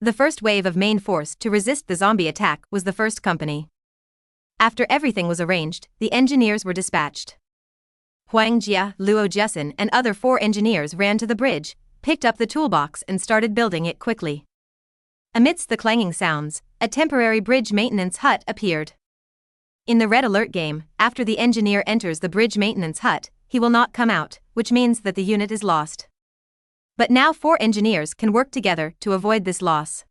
The first wave of main force to resist the zombie attack was the first company. After everything was arranged, the engineers were dispatched. Huang Jia, Luo Jiasen, and other 4 engineers ran to the bridge, picked up the toolbox and started building it quickly. Amidst the clanging sounds, a temporary bridge maintenance hut appeared. In the Red Alert game, after the engineer enters the bridge maintenance hut, he will not come out, which means that the unit is lost. But now 4 engineers can work together to avoid this loss.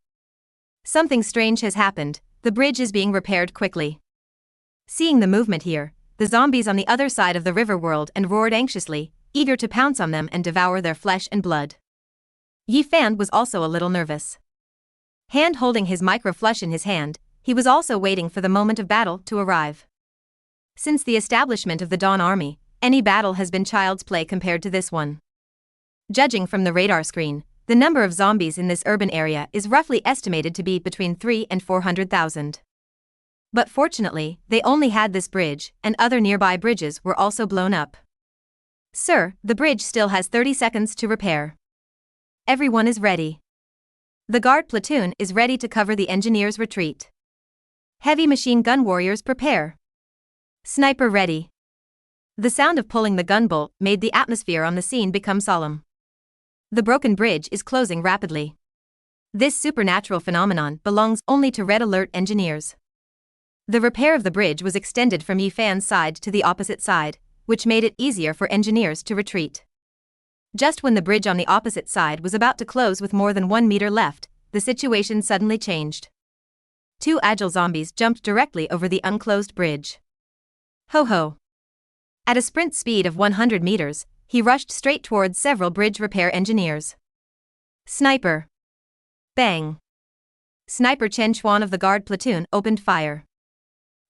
Something strange has happened, the bridge is being repaired quickly. Seeing the movement here, the zombies on the other side of the river whirled and roared anxiously, eager to pounce on them and devour their flesh and blood. Yi Fan was also a little nervous. Hand holding his micro-flush in his hand, he was also waiting for the moment of battle to arrive. Since the establishment of the Dawn Army, any battle has been child's play compared to this one. Judging from the radar screen, the number of zombies in this urban area is roughly estimated to be between 300,000 and 400,000. But fortunately, they only had this bridge, and other nearby bridges were also blown up. Sir, the bridge still has 30 seconds to repair. Everyone is ready. The guard platoon is ready to cover the engineers' retreat. Heavy machine gun warriors prepare. Sniper ready. The sound of pulling the gun bolt made the atmosphere on the scene become solemn. The broken bridge is closing rapidly. This supernatural phenomenon belongs only to Red Alert engineers. The repair of the bridge was extended from Yi Fan's side to the opposite side, which made it easier for engineers to retreat. Just when the bridge on the opposite side was about to close with more than 1 meter left, the situation suddenly changed. 2 agile zombies jumped directly over the unclosed bridge. Ho ho! At a sprint speed of 100 meters, he rushed straight towards several bridge repair engineers. Sniper! Bang! Sniper Chen Chuan of the guard platoon opened fire.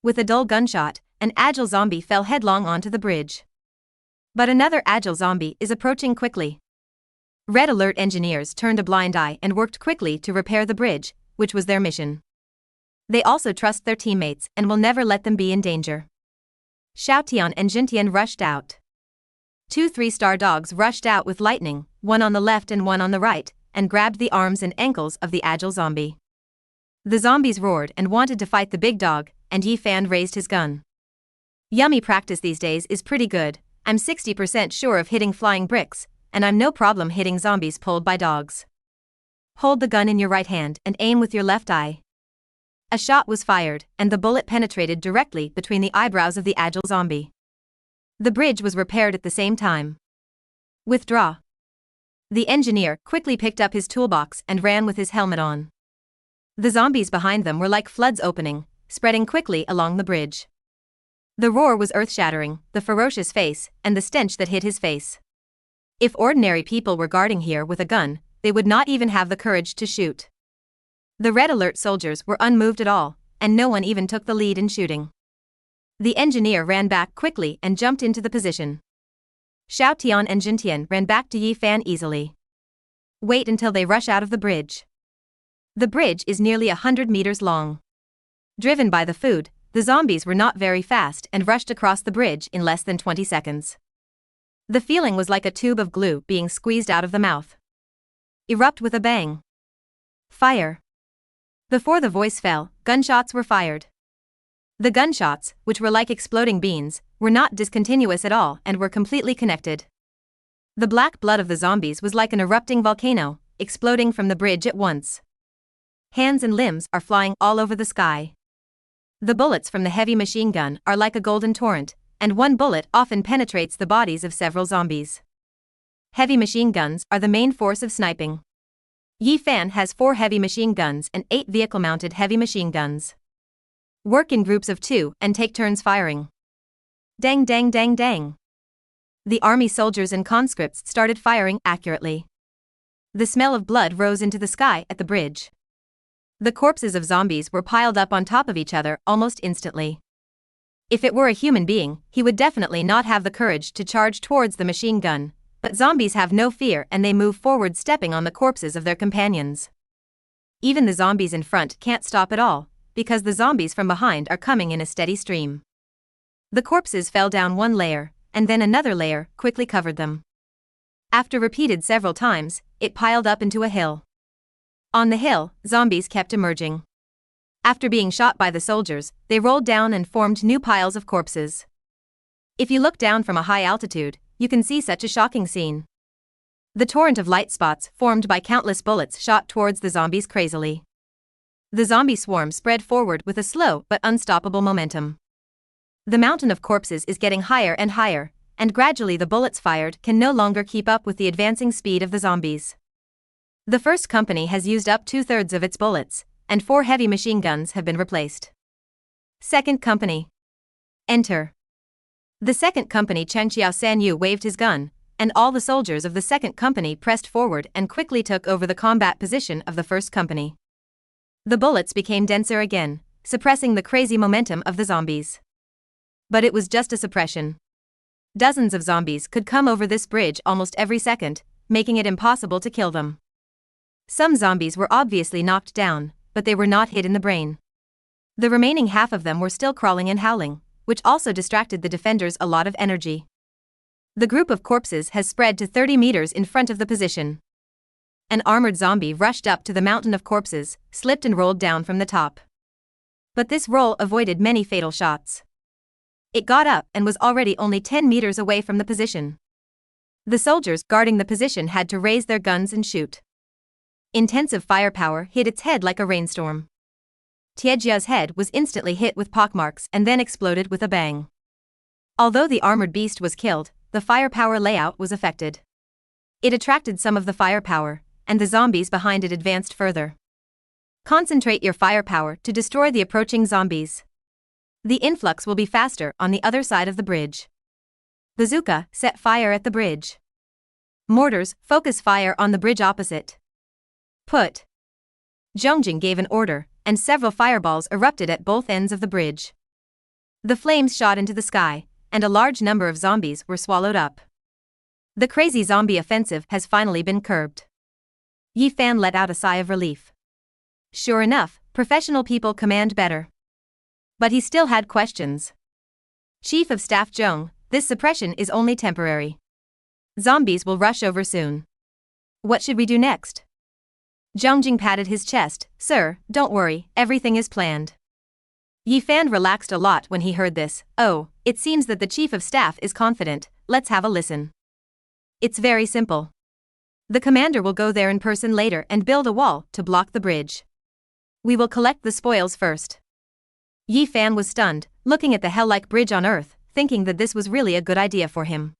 With a dull gunshot, an agile zombie fell headlong onto the bridge. But another agile zombie is approaching quickly. Red Alert engineers turned a blind eye and worked quickly to repair the bridge, which was their mission. They also trust their teammates and will never let them be in danger. Xiaotian and Jintian rushed out. 2 3-star dogs rushed out with lightning, one on the left and one on the right, and grabbed the arms and ankles of the agile zombie. The zombies roared and wanted to fight the big dog, and Yi Fan raised his gun. Yummy practice these days is pretty good, I'm 60% sure of hitting flying bricks, and I'm no problem hitting zombies pulled by dogs. Hold the gun in your right hand and aim with your left eye. A shot was fired, and the bullet penetrated directly between the eyebrows of the agile zombie. The bridge was repaired at the same time. Withdraw. The engineer quickly picked up his toolbox and ran with his helmet on. The zombies behind them were like floods opening, spreading quickly along the bridge. The roar was earth-shattering, the ferocious face, and the stench that hit his face. If ordinary people were guarding here with a gun, they would not even have the courage to shoot. The Red Alert soldiers were unmoved at all, and no one even took the lead in shooting. The engineer ran back quickly and jumped into the position. Xiaotian and Jintian ran back to Yi Fan easily. Wait until they rush out of the bridge. The bridge is nearly 100 meters long. Driven by the food, the zombies were not very fast and rushed across the bridge in less than 20 seconds. The feeling was like a tube of glue being squeezed out of the mouth. Erupt with a bang. Fire. Before the voice fell, gunshots were fired. The gunshots, which were like exploding beans, were not discontinuous at all and were completely connected. The black blood of the zombies was like an erupting volcano, exploding from the bridge at once. Hands and limbs are flying all over the sky. The bullets from the heavy machine gun are like a golden torrent, and one bullet often penetrates the bodies of several zombies. Heavy machine guns are the main force of sniping. Yi Fan has 4 heavy machine guns and 8 vehicle-mounted heavy machine guns. Work in groups of 2 and take turns firing. Dang dang dang dang. The army soldiers and conscripts started firing accurately. The smell of blood rose into the sky at the bridge. The corpses of zombies were piled up on top of each other almost instantly. If it were a human being, he would definitely not have the courage to charge towards the machine gun, but zombies have no fear and they move forward stepping on the corpses of their companions. Even the zombies in front can't stop at all, because the zombies from behind are coming in a steady stream. The corpses fell down one layer, and then another layer quickly covered them. After repeated several times, it piled up into a hill. On the hill, zombies kept emerging. After being shot by the soldiers, they rolled down and formed new piles of corpses. If you look down from a high altitude, you can see such a shocking scene. The torrent of light spots formed by countless bullets shot towards the zombies crazily. The zombie swarm spread forward with a slow but unstoppable momentum. The mountain of corpses is getting higher and higher, and gradually the bullets fired can no longer keep up with the advancing speed of the zombies. The first company has used up 2/3 of its bullets, and 4 heavy machine guns have been replaced. Second company. Enter. The second company. Chen Xiaosanyu waved his gun, and all the soldiers of the second company pressed forward and quickly took over the combat position of the first company. The bullets became denser again, suppressing the crazy momentum of the zombies. But it was just a suppression. Dozens of zombies could come over this bridge almost every second, making it impossible to kill them. Some zombies were obviously knocked down, but they were not hit in the brain. The remaining half of them were still crawling and howling, which also distracted the defenders a lot of energy. The group of corpses has spread to 30 meters in front of the position. An armored zombie rushed up to the mountain of corpses, slipped and rolled down from the top. But this roll avoided many fatal shots. It got up and was already only 10 meters away from the position. The soldiers guarding the position had to raise their guns and shoot. Intensive firepower hit its head like a rainstorm. Tiejia's head was instantly hit with pockmarks and then exploded with a bang. Although the armored beast was killed, the firepower layout was affected. It attracted some of the firepower, and the zombies behind it advanced further. Concentrate your firepower to destroy the approaching zombies. The influx will be faster on the other side of the bridge. Bazooka, set fire at the bridge. Mortars, focus fire on the bridge opposite. Put. Zhongjing gave an order, and several fireballs erupted at both ends of the bridge. The flames shot into the sky, and a large number of zombies were swallowed up. The crazy zombie offensive has finally been curbed. Yi Fan let out a sigh of relief. Sure enough, professional people command better. But he still had questions. Chief of Staff Zhong, this suppression is only temporary. Zombies will rush over soon. What should we do next? Zhongjing patted his chest. Sir, don't worry, everything is planned. Yi Fan relaxed a lot when he heard this. Oh, it seems that the Chief of Staff is confident. Let's have a listen. It's very simple. The commander will go there in person later and build a wall to block the bridge. We will collect the spoils first. Yi Fan was stunned, looking at the hell-like bridge on Earth, thinking that this was really a good idea for him.